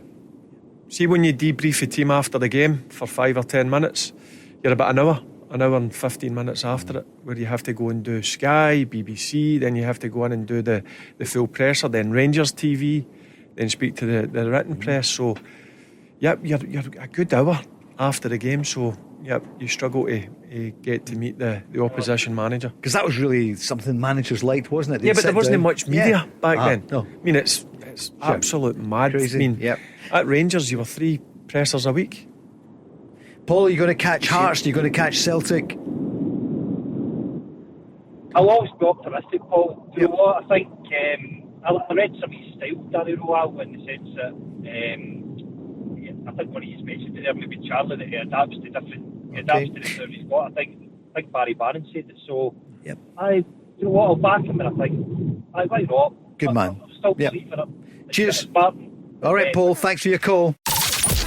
See, when you debrief a team after the game for 5 or 10 minutes, you're about an hour and 15 minutes after it, where you have to go and do Sky, BBC, then you have to go in and do the full presser, then Rangers TV, then speak to the written press. So, yep, you're a good hour after the game. So, yep, you struggle to get to meet the opposition manager. Because that was really something managers liked, wasn't it? They'd but there wasn't much media back then. No. I mean, it's absolute mad. Crazy. I mean, at Rangers, you were 3 pressers a week. Paul, are you going to catch Hearts? Are you going to catch Celtic? I'll always be optimistic, Paul. Do you know what? I think I read some of his style, Danny Röhl, in the sense that I think when he's mentioned it there, maybe Charlie, that he adapts to the players he's got. I think Barry Brann said it. So, you know what? I'll back him, and I think, why not? Good man. I'll still believe in it. Cheers. All right, Paul. Thanks for your call.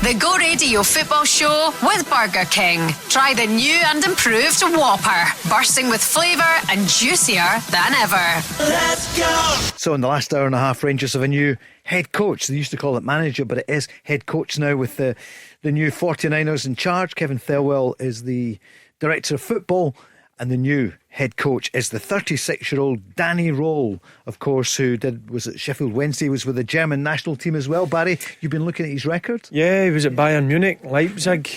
The Go Radio Football Show with Burger King. Try the new and improved Whopper, bursting with flavour and juicier than ever. Let's go! So in the last hour and a half, Rangers have a new head coach. They used to call it manager, but it is head coach now with the new 49ers in charge. Kevin Thelwell is the director of football, and the new head coach is the 36-year-old Danny Röhl, of course, who was at Sheffield Wednesday, was with the German national team as well. Barry, you've been looking at his record? Yeah, he was at Bayern Munich, Leipzig.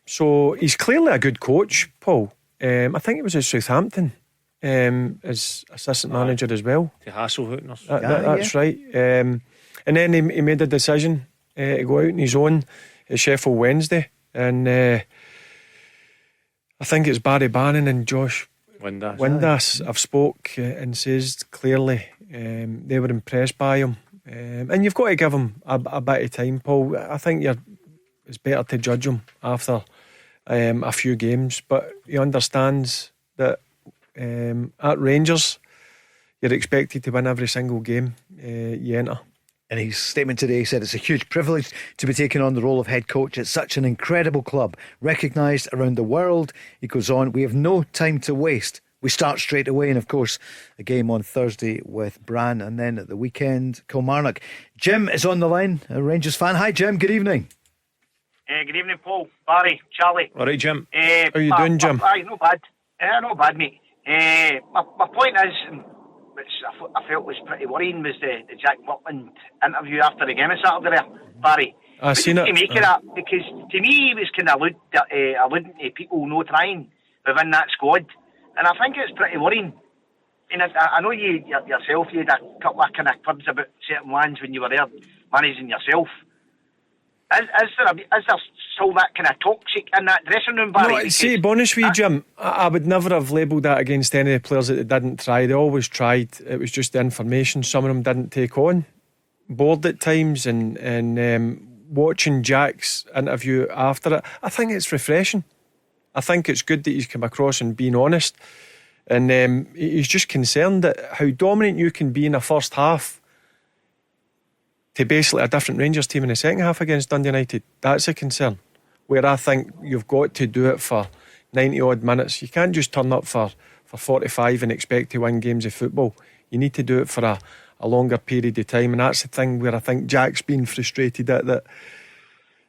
So he's clearly a good coach, Paul. I think he was at Southampton as assistant manager as well. To Hasselhout. That's right. And then he made a decision to go out on his own at Sheffield Wednesday. And I think it's Barry Bannon and Josh Windass have spoke and says clearly they were impressed by him. And you've got to give him a bit of time, Paul. I think it's better to judge him after a few games. But he understands that at Rangers, you're expected to win every single game you enter. In his statement today, he said it's a huge privilege to be taking on the role of head coach at such an incredible club, recognised around the world. He goes on, we have no time to waste. We start straight away, and of course a game on Thursday with Brann, and then at the weekend Kilmarnock. Jim is on the line, a Rangers fan. Hi Jim, good evening. Good evening, Paul, Barry, Charlie. All right, Jim. How are you doing, Jim? Aye, not bad. Not bad, mate. My point is, which I felt was pretty worrying, was the Jack Butland interview after the game on Saturday there, Barry. I seen it. To make of that, because to me he was kind of alluding to people no trying within that squad, and I think it's pretty worrying. And I know you yourself, you had a couple of kind of quibs about certain ones when you were there managing yourself. Is there still that kind of toxic in that dressing room, Barry? No, see, to be honest with you, Jim, I would never have labelled that against any of the players that they didn't try. They always tried. It was just the information some of them didn't take on board at times, and watching Jack's interview after it, I think it's refreshing. I think it's good that he's come across and been honest, and he's just concerned that how dominant you can be in the first half to basically a different Rangers team in the second half against Dundee United. That's a concern, where I think you've got to do it for 90 odd minutes. You can't just turn up for 45 and expect to win games of football. You need to do it for a longer period of time, and that's the thing where I think Jack's been frustrated at, that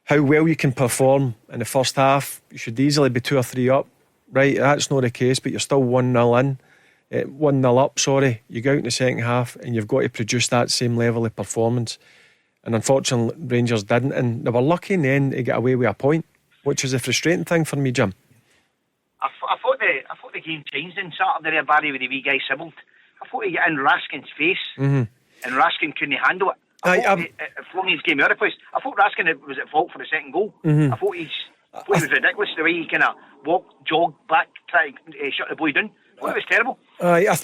how well you can perform in the first half. You should easily be 2 or 3 up, right? That's not the case, but you're still 1-0 in, 1-0 up, sorry. You go out in the second half and you've got to produce that same level of performance, and unfortunately Rangers didn't, and they were lucky in the end to get away with a point, which is a frustrating thing for me, Jim. I thought the game changed on Saturday there, Barry, with the wee guy Sybil. I thought he got in Raskin's face, and Raskin couldn't handle it. I thought it flung his game out of place. I thought Raskin was at fault for the second goal. I thought he was ridiculous the way he kind of jogged back, tried to shut the boy down. I thought it was terrible. I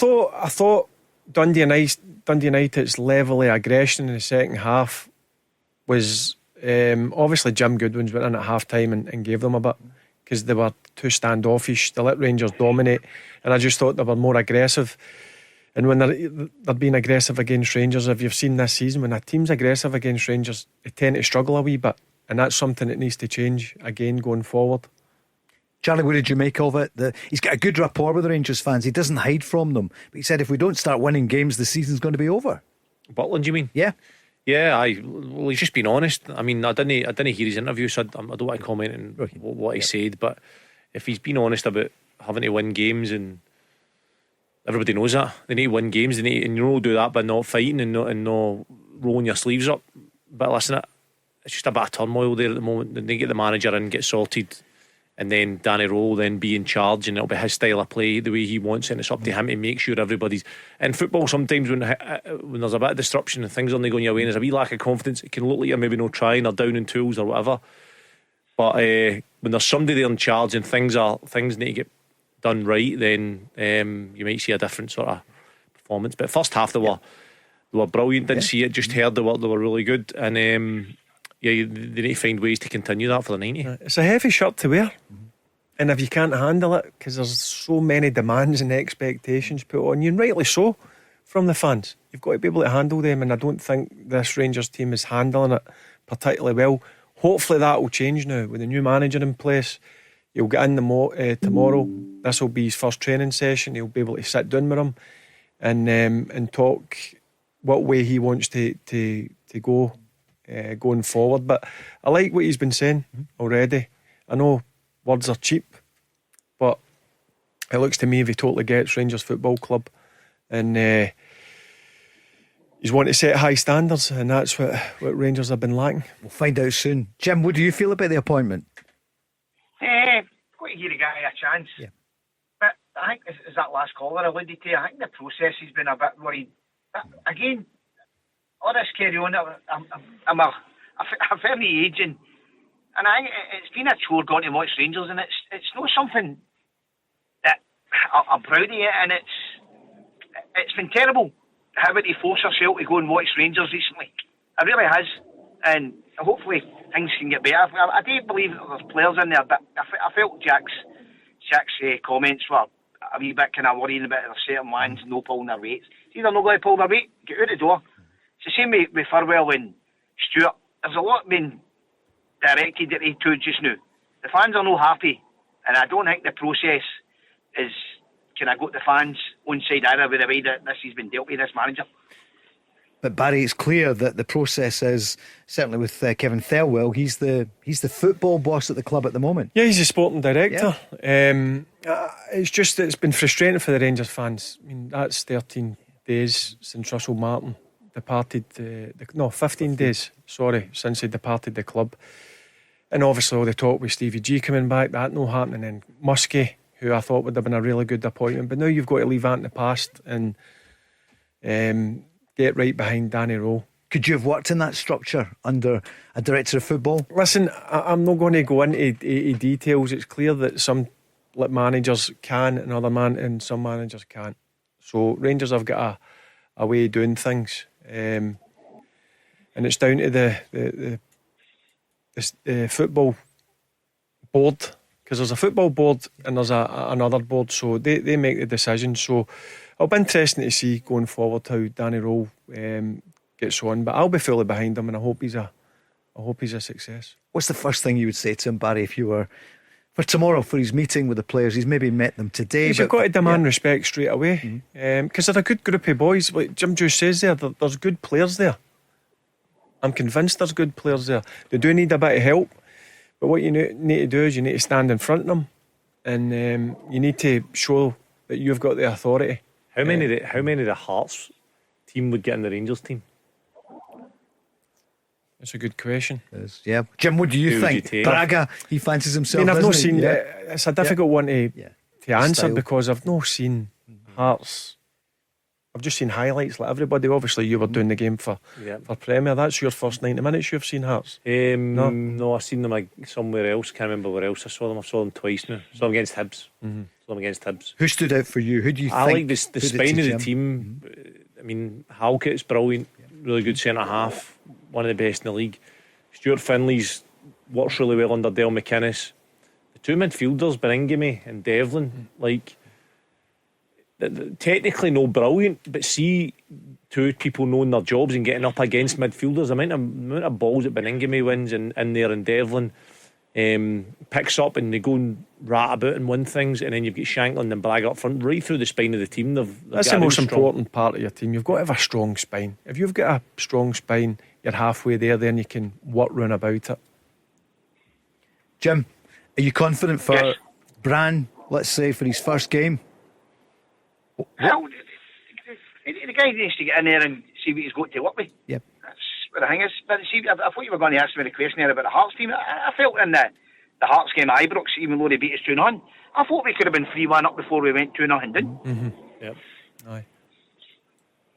thought Dundee United's level of aggression in the second half was obviously Jim Goodwin's went in at half time and gave them a bit, because they were too standoffish. They let Rangers dominate, and I just thought they were more aggressive. And when they're being aggressive against Rangers, if you've seen this season, when a team's aggressive against Rangers, they tend to struggle a wee bit, and that's something that needs to change again going forward. Charlie, what did you make of it? He's got a good rapport with the Rangers fans. He doesn't hide from them, but he said if we don't start winning games, the season's going to be over. Butland, you mean? Yeah. Yeah, well, he's just been honest. I mean, I didn't hear his interview, so I don't want to comment on what he said. But if he's been honest about having to win games, and everybody knows that they need to win games, and you don't do that by not fighting and not rolling your sleeves up. But listen, it's just a bit of turmoil there at the moment. Then they get the manager in, get sorted, and then Danny Röhl then be in charge, and it'll be his style of play, the way he wants it, and it's up to him to make sure everybody's in football. Sometimes when there's a bit of disruption and things only going your way, and there's a wee lack of confidence, it can look like you're maybe not trying or down in tools or whatever. But when there's somebody there in charge and things need to get done right, then you might see a different sort of performance. But first half they were brilliant. Didn't see it, just heard they were really good, and they need to find ways to continue that for the 90. It's a heavy shirt to wear, and if you can't handle it, because there's so many demands and expectations put on you, and rightly so, from the fans, you've got to be able to handle them, and I don't think this Rangers team is handling it particularly well. Hopefully that will change now with the new manager in place. He'll get in tomorrow. This will be his first training session. He'll be able to sit down with him and talk what way he wants to go going forward. But I like what he's been saying already. I know words are cheap, but it looks to me if he totally gets Rangers Football Club, and he's wanting to set high standards, and that's what Rangers have been lacking. We'll find out soon. Jim, what do you feel about the appointment? Got to give the guy a chance. Yeah. But I think, as that last caller alluded to, I think the process has been a bit worried. Again, all this carry on, I'm fairly aging, and I think it's been a chore going to watch Rangers, and it's not something that I'm proud of it, and it's been terrible having to force yourself to go and watch Rangers recently. It really has, and hopefully things can get better. I do believe that there's players in there, but I felt Jack's comments were a wee bit kind of worrying about certain ones no pulling their weights. See, they're not going to pull their weight. Get out the door. It's the same with Farwell and Stewart. There's a lot being directed at these two just now. The fans are not happy, and I don't think the process is kind of got the fans on side either with the way that this has been dealt with this manager. But Barry, it's clear that the process is, certainly with Kevin Thelwell, he's the football boss at the club at the moment. Yeah, he's a sporting director. It's just that it's been frustrating for the Rangers fans. I mean, that's 13 days since Russell Martin departed 15 days, since he departed the club. And obviously all the talk with Stevie G coming back, that no happening. And Muscat, who I thought would have been a really good appointment, but now you've got to leave that in the past and get right behind Danny Röhl. Could you have worked in that structure under a director of football? Listen, I'm not going to go into details. It's clear that some managers can and some managers can't. So Rangers have got a way of doing things, and it's down to the football board, because there's a football board and there's another board, so they make the decisions. So it'll be interesting to see going forward how Danny Röhl gets on, but I'll be fully behind him, and I hope he's a success. What's the first thing you would say to him, Barry, if you were for tomorrow, for his meeting with the players? He's maybe met them today. You've got to demand respect straight away, because they're a good group of boys. Like Jim Juice says there's good players there. I'm convinced there's good players there. They do need a bit of help, but what you need to do is you need to stand in front of them, and you need to show that you've got the authority. How many of the Hearts team would get in the Rangers team? That's a good question. Yeah, Jim, what do you think? Braga, he fancies himself. I mean, I've not seen. It's a difficult one to answer, because I've not seen Hearts. I've just seen highlights like everybody. Obviously, you were doing the game for Premier. That's your first 90 minutes you've seen Hearts. No, I've seen them somewhere else. Can't remember where else I saw them. I saw them twice now. Saw them against Hibs. Saw them against Hibs. Who stood out for you? Who do you think? I like the spine of the team. I mean, Halkett's brilliant. Really good centre half. One of the best in the league. Stuart Finley's works really well under Del McInnes. The two midfielders, Beringame and Devlin, technically no brilliant, but see two people knowing their jobs and getting up against midfielders. The amount of balls that Beringame wins in there, and Devlin picks up, and they go and rat about and win things, and then you've got Shankland and Bragg up front, right through the spine of the team. That's the most important part of your team. You've got to have a strong spine. If you've got a strong spine, you're halfway there, then you can work round about it. Jim, are you confident for Brann, let's say, for his first game? Well, the guy needs to get in there and see what he's got to work with. Yep. That's what the thing is. But see, I thought you were going to ask me the question there about the Hearts team. I felt in the Hearts game at Ibrox, even though they beat us 2-0, I thought we could have been 3-1 up before we went 2-0, didn't? Yep. Aye.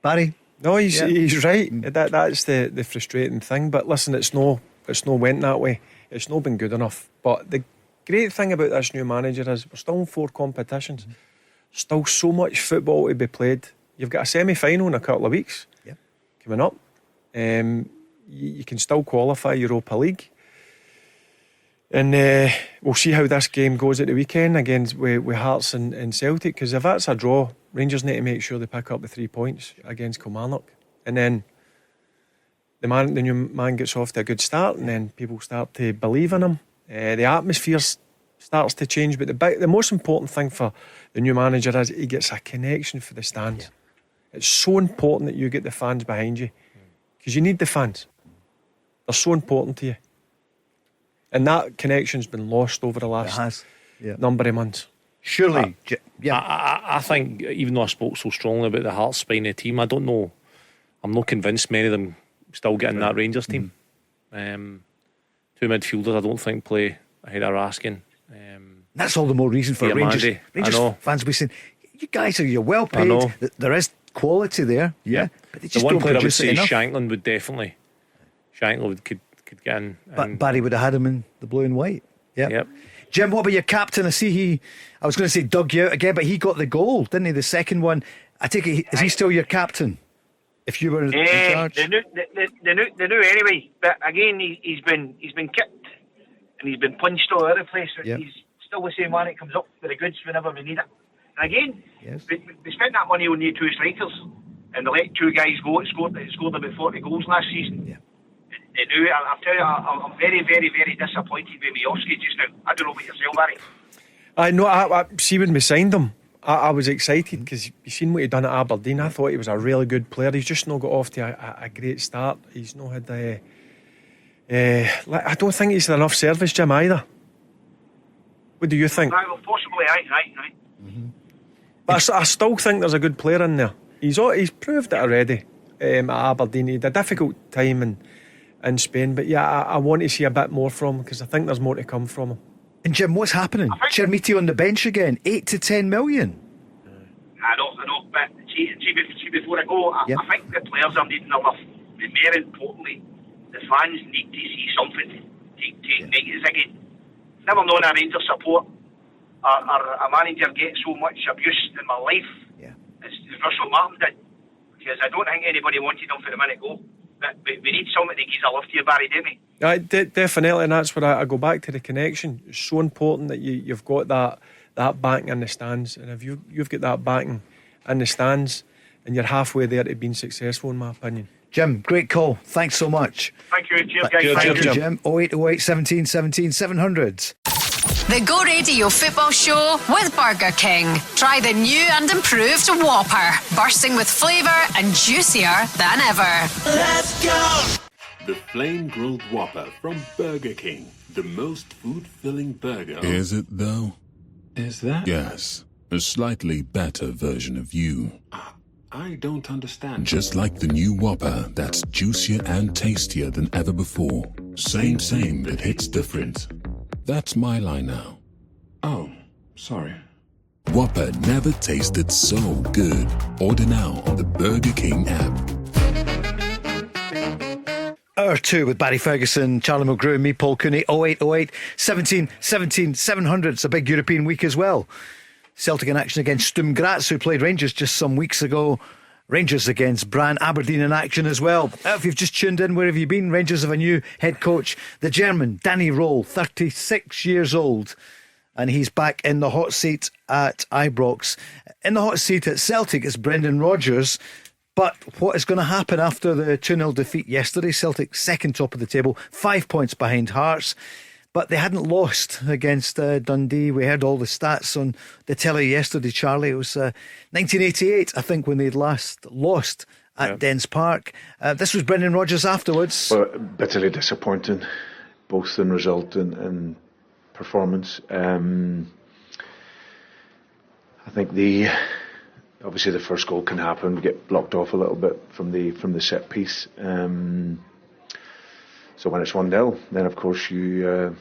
Barry? No, he's right. That's the frustrating thing. But listen, it's no went that way. It's not been good enough. But the great thing about this new manager is we're still in 4 competitions. Still so much football to be played. You've got a semi-final in a couple of weeks coming up. You can still qualify Europa League. And we'll see how this game goes at the weekend against with Hearts and Celtic, because if that's a draw, Rangers need to make sure they pick up the 3 points against Kilmarnock, and then the new man gets off to a good start, and then people start to believe in him. The atmosphere starts to change, but the most important thing for the new manager is he gets a connection for the stands. It's so important that you get the fans behind you, because you need the fans. They're so important to you. And that connection's been lost over the last number of months. Surely. I think, even though I spoke so strongly about the Hearts spine of the team, I don't know, I'm not convinced many of them still get in that Rangers team. 2 midfielders I don't think play ahead of Raskin. That's all the more reason for Rangers fans to be saying, you guys you're well paid, there is quality there, but they just the one don't player I would produce say it enough. Shankland would definitely could get in. But Barry would have had him in the blue and white. Yep. Jim, what about your captain? I was going to say dug you out again, but he got the goal, didn't he? The second one. I take it, is he still your captain? If you were in charge? They knew anyway. But again, he's been kicked and he's been punched all over the place. He's still the same one that comes up with the goods whenever we need it. And again, we spent that money on new 2 strikers. and they let two guys go. It scored about 40 goals last season. Yeah. And now, I'll tell you, I'm very, very, very disappointed with Miovski just now. I don't know about yourself, Barry. I know. I see when we signed him, I was excited because you seen what he done at Aberdeen. I thought he was a really good player. He's just not got off to a great start. He's not had I don't think he's had enough service, Jim, either. What do you think? Well, possibly, aye. But I still think there's a good player in there. He's proved it already at Aberdeen. He had a difficult time in Spain, but yeah, I want to see a bit more from him because I think there's more to come from him. And Jim, what's happening? Chermiti on the bench again, 8 to 10 million. I know, but see before I go, I think the players are needing enough. But more importantly, the fans need to see something to ignite us again. Never known a Rangers support or a manager get so much abuse in my life as Russell Martin did, because I don't think anybody wanted him for a minute ago. But we need something to give a lift here, Barry, don't we? Definitely, and that's where I go back to the connection. It's so important that you've got that backing in the stands, and if you've got that backing in the stands, and you're halfway there to being successful, in my opinion. Jim, great call. Thanks so much. Thank you. Cheers, guys. Thank you, Jim. 0808 17 17 700. The Go Radio Football Show with Burger King. Try the new and improved Whopper, bursting with flavour and juicier than ever. Let's go! The Flame Grilled Whopper from Burger King. The most food-filling burger. Is it, though? Is that? Yes. A slightly better version of you. I don't understand. Just like the new Whopper that's juicier and tastier than ever before. Same, but hits different. That's my line now. Oh, sorry. Whopper never tasted so good. Order now on the Burger King app. Hour 2 with Barry Ferguson, Charlie Mulgrew and me, Paul Cooney. 0808 17 17 700. It's a big European week as well. Celtic in action against Sturm Graz, who played Rangers just some weeks ago. Rangers against Brann. Aberdeen in action as well. If you've just tuned in, where have you been? Rangers have a new head coach, the German Danny Röhl, 36 years old, and he's back in the hot seat at Ibrox. In the hot seat at Celtic is Brendan Rodgers. But what is going to happen after the 2-0 defeat yesterday? Celtic second top of the table, 5 points behind Hearts. But they hadn't lost against Dundee. We heard all the stats on the telly yesterday, Charlie. It was 1988, I think, when they'd last lost at Dens Park. This was Brendan Rodgers afterwards. Well, bitterly disappointing, both in result and performance. I think obviously the first goal can happen. We get blocked off a little bit from the set piece. So when it's 1-0, then of course you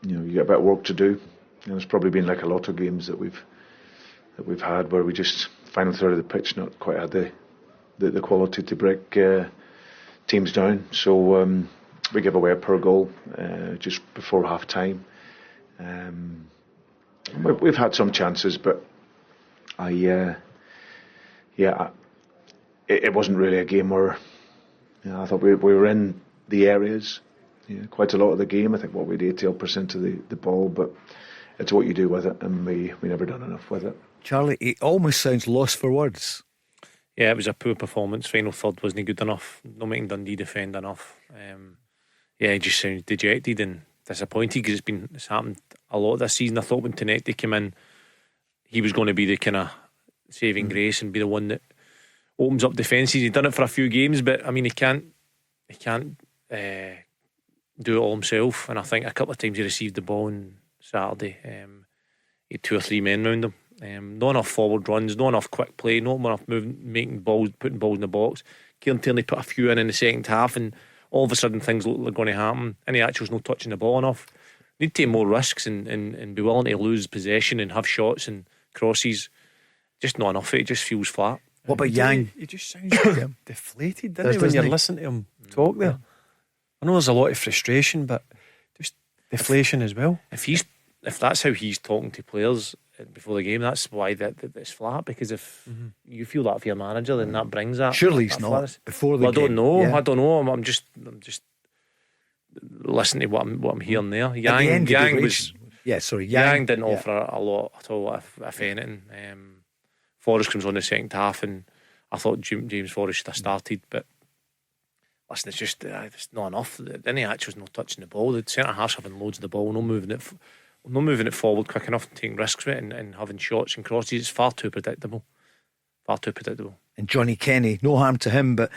get a bit of work to do. It's probably been like a lot of games that we've had where we just final third of the pitch not quite had the quality to break teams down. So we give away a poor goal just before half time. We've had some chances, but it wasn't really a game where I thought we were in the areas, quite a lot of the game. I think we had 80% of the ball, but it's what you do with it, and we never done enough with it. Charlie, it almost sounds lost for words. Yeah, it was a poor performance. Final third wasn't good enough. Not making Dundee defend enough. It just sounds dejected and disappointed because it's happened a lot this season. I thought when Tenecti came in, he was going to be the kind of saving grace and be the one that opens up defences. He's done it for a few games, but I mean he can't do it all himself. And I think a couple of times he received the ball on Saturday. He had 2 or 3 men round him. Not enough forward runs, not enough quick play, not enough making balls, putting balls in the box. Kieran Tierney put a few in the second half, and all of a sudden things look like they're going to happen. And he actually was not touching the ball enough. Need to take more risks and be willing to lose possession and have shots and crosses. Just not enough. It just feels flat. What about Yang? He just sounds deflated, doesn't he, when you're listening to him talk there? I know there's a lot of frustration, but just deflation as well. If that's how he's talking to players before the game, that's why that it's flat. Because if you feel that for your manager, then that brings that. Surely he's not before the game. I don't know. I'm just listening to what I'm hearing there. Yang didn't offer a lot at all, if anything. Forrest comes on the second half, and I thought James Forrest should have started, but listen, it's just it's not enough. Any actually was no touching the ball. The centre half's having loads of the ball, not moving it forward quick enough, and taking risks with it, and having shots and crosses. It's far too predictable. And Johnny Kenny, no harm to him, but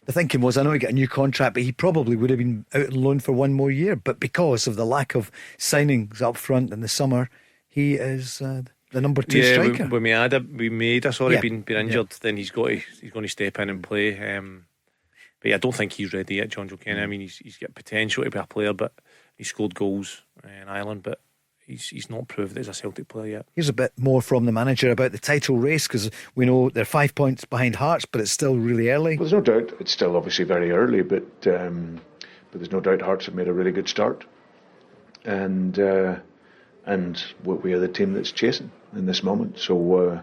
the thinking was, I know he got a new contract, but he probably would have been out on loan for one more year. But because of the lack of signings up front in the summer, he is the number 2 striker. When we made been injured, then he's going to step in and play. But yeah, I don't think he's ready yet, John Joe Kenny. I mean, he's got potential to be a player, but he scored goals in Ireland, but he's not proved that he's a Celtic player yet. Here's a bit more from the manager about the title race, because we know they're 5 points behind Hearts, but it's still really early. Well, there's no doubt it's still obviously very early, but there's no doubt Hearts have made a really good start, and we are the team that's chasing in this moment. So,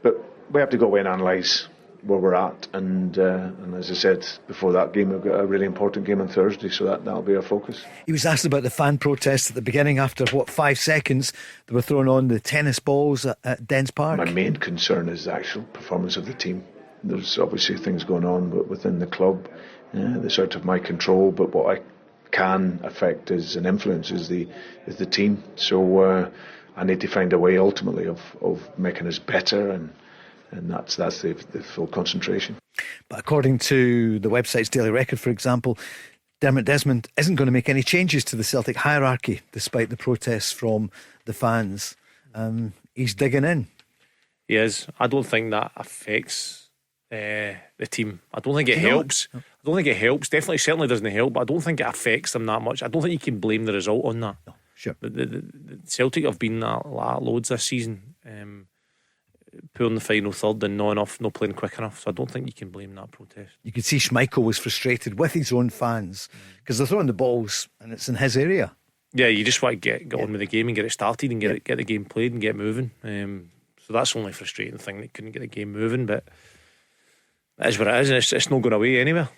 but we have to go away and analyse where we're at, and as I said before that game, we've got a really important game on Thursday, so that'll be our focus. He was asked about the fan protest at the beginning. After 5 seconds, they were throwing on the tennis balls at Dens Park. My main concern is the actual performance of the team. There's obviously things going on within the club that's out of my control, but what I can affect is and influence is the team. So I need to find a way ultimately of making us better, and that's the full concentration. But according to the website's Daily Record, for example, Dermot Desmond isn't going to make any changes to the Celtic hierarchy despite the protests from the fans. He's digging in. He is. I don't think that affects the team. I don't think it helps. No. I don't think it helps. Certainly doesn't help, but I don't think it affects them that much. I don't think you can blame the result on that. No, sure. The Celtic have been that loads this season. Poor in the final third and not playing quick enough, so I don't think you can blame that protest. You could see Schmeichel was frustrated with his own fans because they're throwing the balls and it's in his area. Yeah, you just want to get on with the game and get it started and get the game played and get moving. So that's the only frustrating thing, they couldn't get the game moving, but it is what it is, and it's not going away anywhere.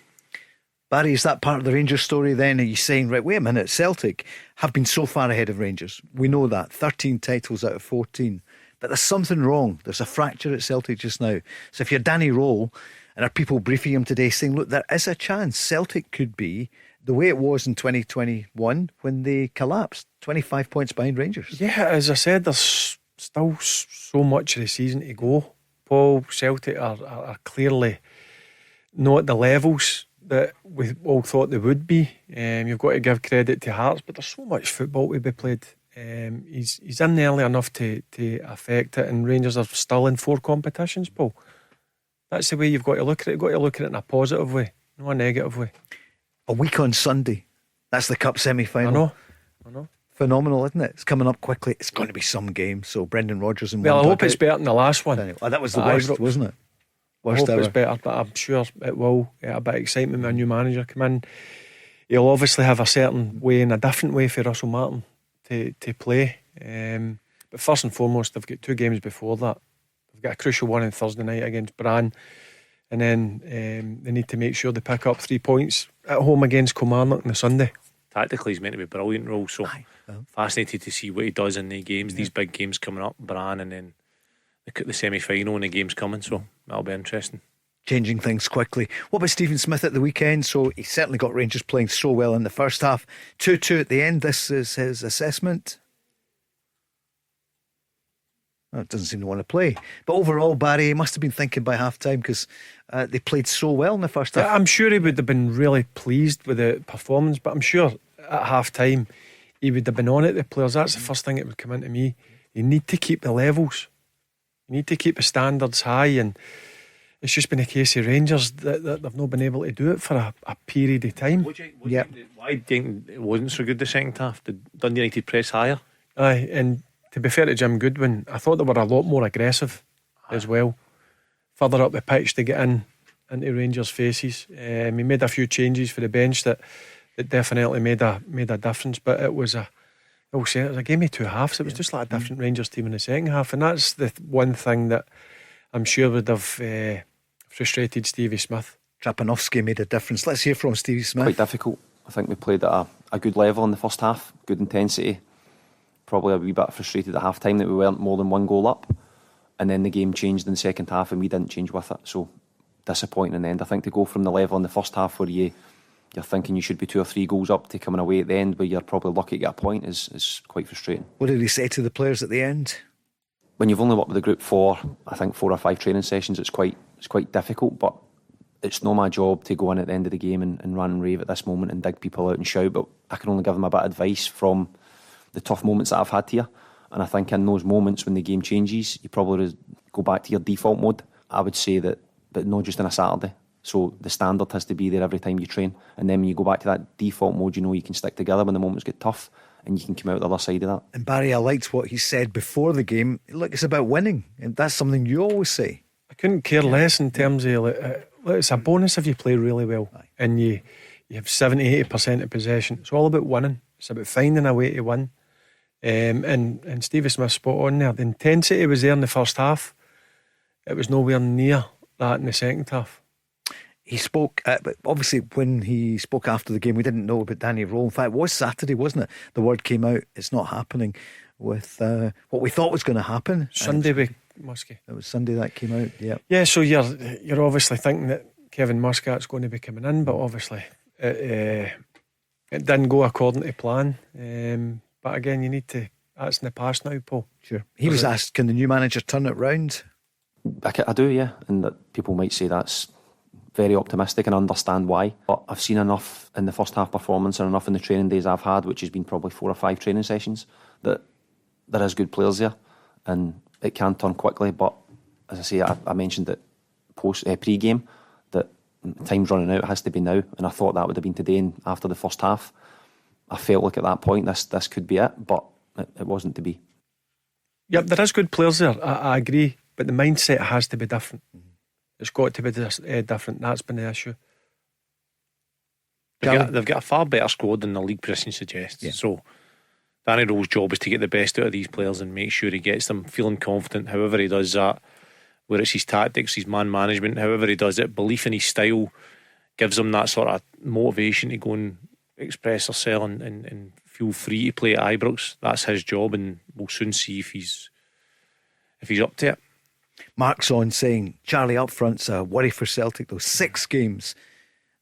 Barry, is that part of the Rangers story then? Are you saying, right, wait a minute, Celtic have been so far ahead of Rangers, we know that, 13 titles out of 14, but there's something wrong. There's a fracture at Celtic just now. So if you're Danny Röhl, and are people briefing him today saying, look, there is a chance Celtic could be the way it was in 2021 when they collapsed, 25 points behind Rangers? Yeah, as I said, there's still so much of the season to go. Paul, Celtic are clearly not at the levels that we all thought they would be. You've got to give credit to Hearts, but there's so much football to be played. He's in early enough to affect it, and Rangers are still in 4 competitions, Paul. That's the way you've got to look at it. You've got to look at it in a positive way, not a negative way. A week on Sunday, that's the Cup semi-final. I know. Phenomenal, isn't it? It's coming up quickly. It's going to be some game. So Brendan Rodgers and I hope it's better than the last one. That was the worst, wasn't it? Worst I hope it's better, but I'm sure it will get a bit of excitement when a new manager come in. He'll obviously have a certain way and a different way for Russell Martin to play. But first and foremost, they've got 2 games before that. They've got a crucial one on Thursday night against Brann, and then they need to make sure they pick up 3 points at home against Kilmarnock on the Sunday. Tactically, he's meant to be brilliant, Röhl. So fascinated to see what he does in the games. These big games coming up, Brann, and then the semi-final and the games coming. So that'll be interesting. Changing things quickly. What about Stephen Smith at the weekend? So he certainly got Rangers playing so well in the first half. 2-2 at the end. This is his assessment. Well, it doesn't seem to want to play. But overall, Barry, he must have been thinking by half-time because they played so well in the first half. I'm sure he would have been really pleased with the performance, but I'm sure at half-time he would have been on it, the players. That's the first thing that would come into me. You need to keep the levels. You need to keep the standards high, and it's just been a case of Rangers that they've not been able to do it for a period of time. Why do you think it wasn't so good the second half? Did Dundee United press higher? Aye, and to be fair to Jim Goodwin, I thought they were a lot more aggressive as well. Further up the pitch to get into Rangers' faces. He made a few changes for the bench that definitely made a difference, but it was a game of 2 halves. It was just like a different Rangers team in the second half, and that's the one thing that I'm sure would have frustrated Stevie Smith. Trapanovsky made a difference. Let's hear from Stevie Smith. Quite difficult. I think we played at a good level in the first half, good intensity. Probably a wee bit frustrated at half time that we weren't more than 1 goal up, and then the game changed in the second half and we didn't change with it. So disappointing in the end. I think to go from the level in the first half where you're thinking you should be 2 or 3 goals up to coming away at the end where you're probably lucky to get a point is quite frustrating. What did he say to the players at the end? When you've only worked with the group for, I think, 4 or 5 training sessions, it's quite difficult, but it's not my job to go in at the end of the game and rant and rave at this moment and dig people out and shout, but I can only give them a bit of advice from the tough moments that I've had here. And I think in those moments when the game changes, you probably go back to your default mode. I would say that, but not just on a Saturday. So the standard has to be there every time you train. And then when you go back to that default mode, you know you can stick together when the moments get tough and you can come out the other side of that. And Barry, I liked what he said before the game. Look, it's about winning. And that's something you always say. I couldn't care less in terms of it's a bonus if you play really well. Aye. And you have 70-80% of possession. It's all about winning. It's about finding a way to win. And Stevie Smith's spot on there. The intensity was there in the first half. It was nowhere near that in the second half. He spoke, but obviously when he spoke after the game, we didn't know about Danny Röhl. In fact, it was Saturday, wasn't it? The word came out, it's not happening with what we thought was going to happen. Sunday with Muscat. It was Sunday that came out, yeah. Yeah, so you're obviously thinking that Kevin Muscat's going to be coming in, but obviously it didn't go according to plan. But again, you need to, that's in the past now, Paul. Sure. He was asked, can the new manager turn it round? I do, yeah. And that people might say that's very optimistic and understand why. But I've seen enough in the first half performance and enough in the training days I've had, which has been probably 4 or 5 training sessions, that there is good players there and it can turn quickly. But as I say, I mentioned that pre-game that time's running out, it has to be now. And I thought that would have been today and after the first half. I felt like at that point this could be it, but it wasn't to be. Yep, there is good players there, I agree, but the mindset has to be different. It's got to be different. That's been the issue. They've got a far better squad than the league position suggests. Yeah. So Danny Röhl's job is to get the best out of these players and make sure he gets them feeling confident. However he does that, whether it's his tactics, his man management, however he does it, belief in his style gives them that sort of motivation to go and express herself and feel free to play at Ibrox. That's his job, and we'll soon see if he's up to it. Mark's on saying Charlie up front's a worry for Celtic. Those 6 games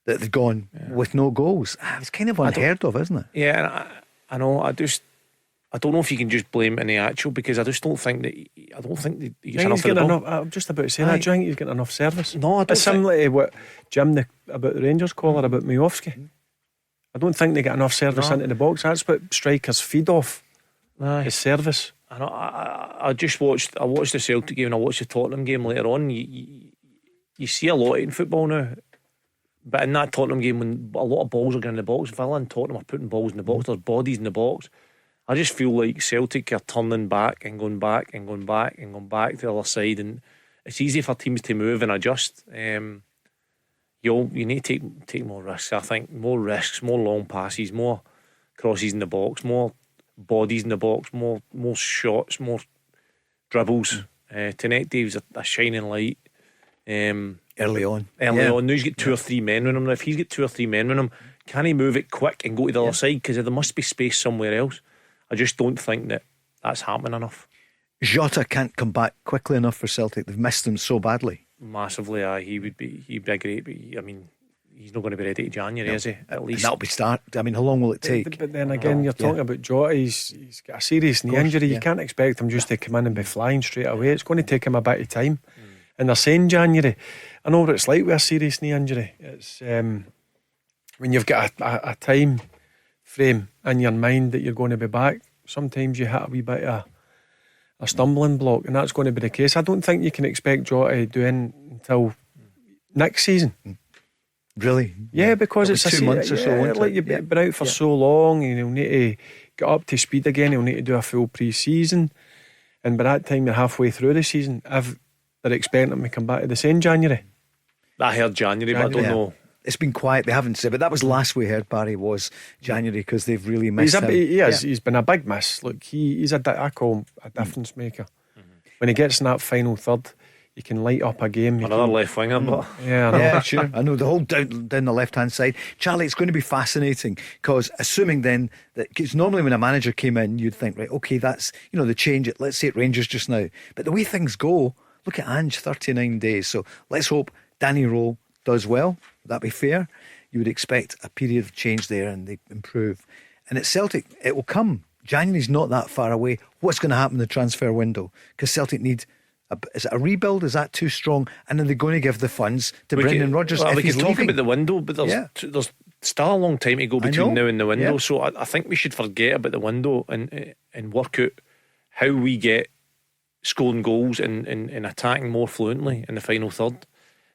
that they've gone with no goals. It's kind of unheard of, isn't it? Yeah, and I know. I don't know if you can just blame it in the actual, because I just don't think that he gets enough of the ball. I'm just about to say that. Do you think he's getting enough service? No, I don't. It's similar to what Jim about the Rangers caller about Miovski. I don't think they get enough service into the box. That's what strikers feed off. Is service. I watched the Celtic game and I watched the Tottenham game later on. You see a lot in football now, but in that Tottenham game, when a lot of balls are going in the box, Villa and Tottenham are putting balls in the box, there's bodies in the box. I just feel like Celtic are turning back and going back and going back and going back to the other side, and it's easy for teams to move and adjust. You need to take more risks. I think more risks, more long passes, more crosses in the box, more bodies in the box, more shots, more dribbles. Tenective's a shining light. Early on. Now he's got 2 or 3 men with him. Now if he's got 2 or 3 men with him, can he move it quick and go to the other side? Because there must be space somewhere else. I just don't think that's happening enough. Jota can't come back quickly enough for Celtic. They've missed him so badly. Massively, he'd be great, but he's not going to be ready to January, is he? At least that'll be start. I mean, how long will it take? But then again, you're talking about Jota. He's got a serious knee injury. You can't expect him just to come in and be flying straight away. It's going to take him a bit of time. And they're saying January. I know what it's like with a serious knee injury. It's when you've got a time frame in your mind that you're going to be back. Sometimes you hit a wee bit of a stumbling block, and that's going to be the case. I don't think you can expect Jota to do it until next season. Really? Yeah, because it's 2 months or so. Like you've been out for so long, and he'll need to get up to speed again. He'll need to do a full pre-season, and by that time they're halfway through the season. If they're expecting him to come back to the same January. I heard January, but I don't know. It's been quiet. They haven't said, but that was last we heard. Barry was January because they've really missed him. He's been a big miss. Look, he's I call him a difference maker. When he gets in that final third, he can light up a game. Another left winger, but yeah, sure. I know the whole down the left hand side. Charlie, it's going to be fascinating because assuming then that, because normally when a manager came in, you'd think, right, okay, that's the change. Let's say at Rangers just now, but the way things go, look at Ange, 39 days. So let's hope Danny Röhl does well. Would that be fair? You would expect a period of change there and they improve. And at Celtic, it will come. January's not that far away. What's going to happen in the transfer window? Because Celtic need, is it a rebuild? Is that too strong? And are they going to give the funds to Brendan Rodgers if we he's can talk leaving? about the window, but there's still a long time to go between now and the window. Yeah. So I think we should forget about the window and work out how we get scoring goals and attacking more fluently in the final third.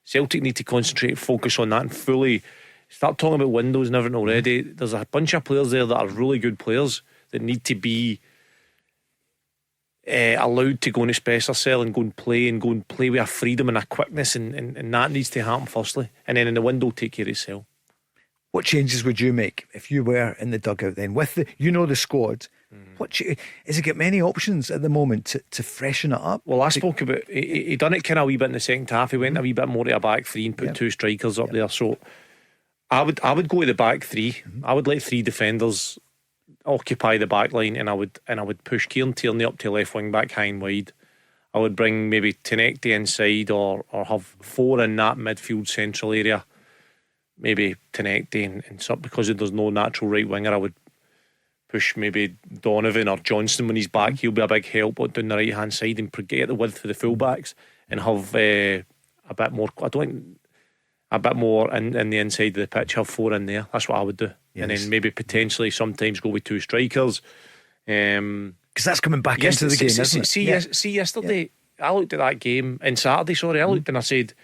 Celtic need to concentrate, focus on that and fully start talking about windows and everything already. There's a bunch of players there that are really good players that need to be allowed to go and express themselves and go and play with a freedom and a quickness, and that needs to happen firstly, and then in the window take care of itself. What changes would you make if you were in the dugout then with the squad? Has he got many options at the moment to freshen it up? Well, I spoke about he done it kind of a wee bit in the second half. He went a wee bit more to a back three and put two strikers up there. So I would go to the back three. I would let three defenders occupy the back line, and I would push Kieran Tierney up to left wing back high and wide. I would bring maybe Tenecte inside or have four in that midfield central area. Maybe Tenecte and so, because there's no natural right winger, I would push maybe Donovan or Johnston when he's back. He'll be a big help down the right hand side and get the width for the full backs and have a bit more. A bit more in the inside of the pitch. Have four in there. That's what I would do. Yes. And then maybe potentially sometimes go with two strikers. Because that's coming back into the game, isn't it? See yesterday, I looked at that game in Saturday. I looked and I said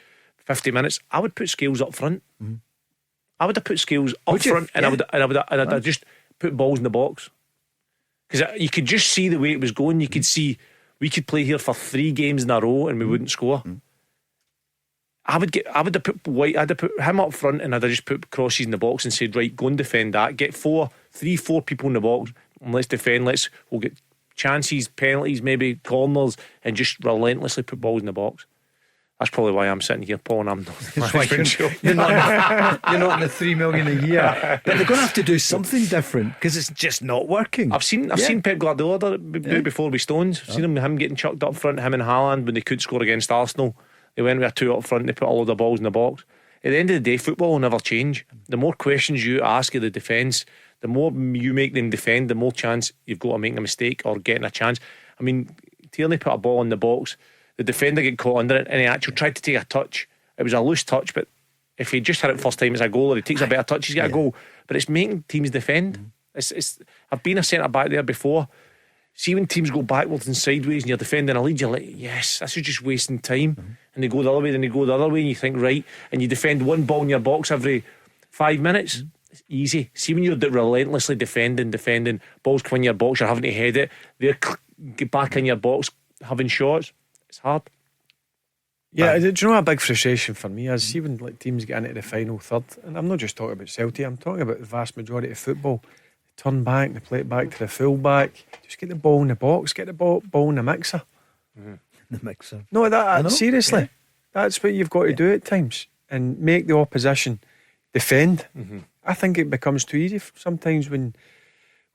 50 minutes. I would put Scales up front. I would have put Scales up front, and I'd just put balls in the box, because you could just see the way it was going. You could see we could play here for 3 games in a row and we wouldn't score. I would have put White. I'd have put him up front, and I'd have just put crosses in the box and said, right, go and defend that. Get 4 people in the box, and let's defend. We'll get chances, penalties, maybe corners, and just relentlessly put balls in the box. That's probably why I'm sitting here, Paul, and I'm not. You're not in the 3 million a year. But they're going to have to do something different, because it's just not working. I've seen Pep Guardiola do it before with Stones. I've seen him getting chucked up front, him and Haaland, when they could score against Arsenal. They went with a 2 up front, they put all of the balls in the box. At the end of the day, football will never change. The more questions you ask of the defence, the more you make them defend, the more chance you've got of making a mistake or getting a chance. I mean, Tierney put a ball in the box, the defender get caught under it, and he actually tried to take a touch. It was a loose touch, but if he just had it first time as a goal, or he takes a better touch, he's got a goal. But it's making teams defend. I've been a centre back there before. See, when teams go backwards and sideways and you're defending a lead, you're like, yes, this is just wasting time. And they go the other way, then they go the other way, and you think, right, and you defend one ball in your box every 5 minutes. It's easy. See, when you're relentlessly defending, balls come in your box, you're having to head it, they're get back in your box having shots. It's hard. Yeah, do you know what a big frustration for me is? See, when teams get into the final third, and I'm not just talking about Celtic, I'm talking about the vast majority of football. They turn back, they play it back to the full back. Just get the ball in the box, get the ball in the mixer. The mixer. No, seriously, that's what you've got to do at times, and make the opposition defend. I think it becomes too easy sometimes when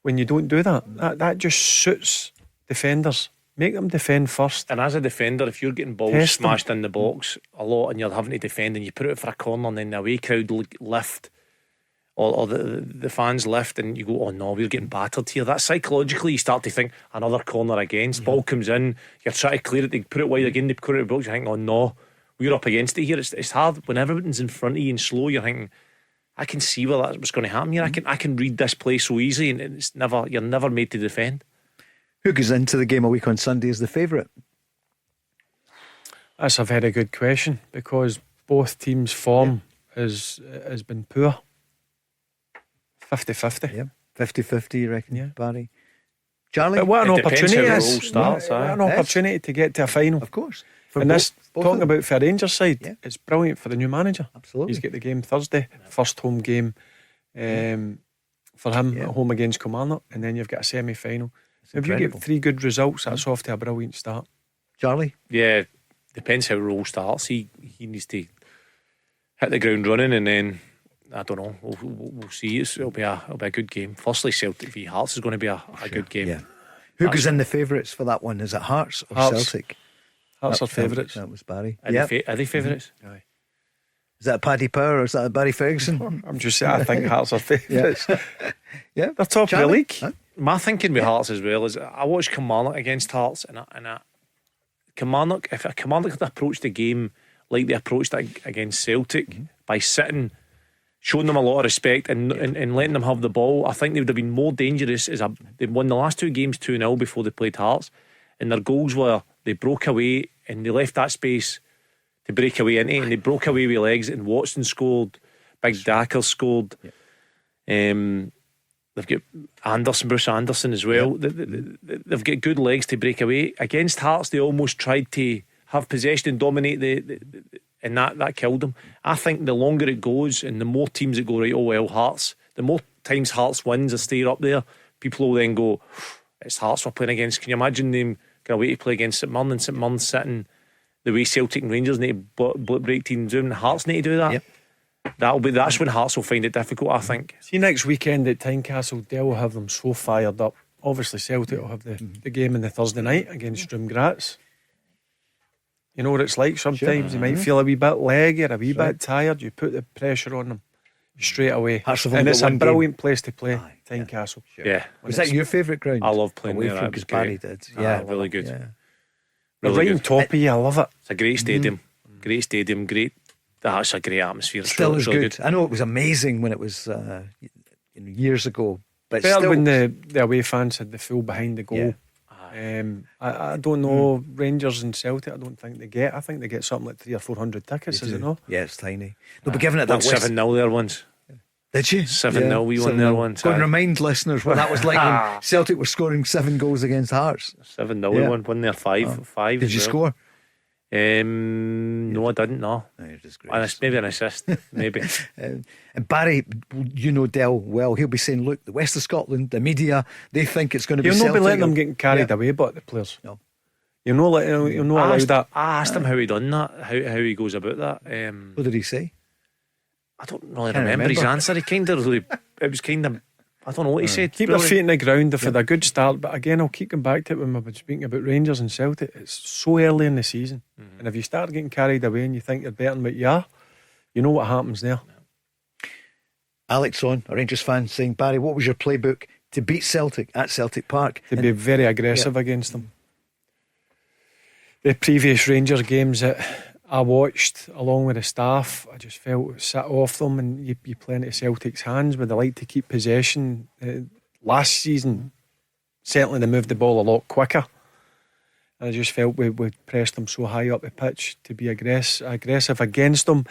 you don't do that. That just suits defenders. Make them defend first. And as a defender, if you're getting balls smashed in the box a lot and you're having to defend, and you put it for a corner, and then the away crowd lift, or the fans lift, and you go, oh no, we're getting battered here. That psychologically, you start to think, another corner against, ball comes in, you're trying to clear it, they put it wide again, they put it in the box, you think, oh no, we're up against it here. It's hard when everything's in front of you and slow. You're thinking, I can see where that's what's going to happen here. I can read this play so easy, and you're never made to defend. Who goes into the game a week on Sunday as the favourite? That's a very good question, because both teams' form has been poor. 50-50. Yeah, 50-50, you reckon, Barry? Charlie? But what an It opportunity depends how it is. all starts, What an opportunity to get to a final. Of course. And this, talking about for Rangers side, it's brilliant for the new manager. Absolutely. He's got the game Thursday, first home game for him at home against Kilmarnock, and then you've got a semi-final. If you get 3 good results, that's off to a brilliant start. Charlie? Yeah, depends how Röhl starts. He needs to hit the ground running, and then I don't know. We'll see. It'll be a good game. Firstly, Celtic v Hearts is going to be a good game. Yeah. Who goes in the favourites for that one? Is it Hearts or Hearts. Celtic? Hearts are favourites. That was Barry. Are they favourites? Aye. Is that a Paddy Power or is that a Barry Ferguson? I'm just saying, I think Hearts are favourites. Yeah, they're top of the Charlie? league. Huh? My thinking with Hearts as well is I watched Kilmarnock against Hearts, and Kilmarnock, if Kilmarnock had approached the game like they approached it against Celtic, by sitting, showing them a lot of respect and letting them have the ball, I think they would have been more dangerous. They won the last 2 games 2-0 before they played Hearts, and their goals were they broke away and they left that space to break away into, and they broke away with legs, and Watson scored, Big Dacker scored. They've got Bruce Anderson as well. They've got good legs to break away. Against Hearts, they almost tried to have possession and dominate and that killed them. I think the longer it goes and the more teams that go, right, oh well, Hearts, the more times Hearts wins or stay up there, people will then go, it's Hearts we're playing against. Can you imagine them going away to play against St Mirren, and St Mirren sitting the way Celtic and Rangers need to break teams down? Hearts need to do that. That's when Hearts will find it difficult, I think. See, next weekend at Tynecastle, Dale will have them so fired up. Obviously Celtic will have the game on the Thursday night against Graz. You know what it's like sometimes. They might feel a wee bit leggy or a wee bit tired. You put the pressure on them straight away, and it's a brilliant place to play. Tynecastle. Yeah. Was that your favourite ground? I love playing there. That was Barry great. did. Really good. Really right on top of you. I love it. It's a great stadium. Great stadium. Great. That's a great atmosphere. Still is really good. I know it was amazing when it was years ago, but better still, when the away fans had the full behind the goal. I don't know, Rangers and Celtic, I don't think they get. I think they get something like 300 or 400 tickets, is it not? Yeah, it's tiny. They'll be giving it that 7-0 there once. Did you? 7-0 we won there once. Go and remind listeners what that was like when Celtic were scoring 7 goals against Hearts. 7-0 we won there 5. Did you score? No, I didn't. No, maybe an assist, maybe. And Barry, you know Dell well. He'll be saying, "Look, the West of Scotland, the media, they think it's going to be." He'll not be Celtic letting them get carried away, but the players. No, you'll not allow that. I asked him how he done that, how he goes about that. What did he say? I don't really remember his answer. He kind of it was kind of. I don't know what he said. Keep their feet in the ground. They've had a good start, but again, I'll keep going back to it when we've been speaking about Rangers and Celtic. It's so early in the season, and if you start getting carried away and you think you're better than what you are, you know what happens there. Alex on, a Rangers fan, saying, Barry, what was your playbook to beat Celtic at Celtic Park? To be very aggressive against them. The previous Rangers games that I watched along with the staff, I just felt it sat off them, and you play into Celtic's hands where they like to keep possession. Last season, certainly they moved the ball a lot quicker, and I just felt we pressed them so high up the pitch to be aggressive against them.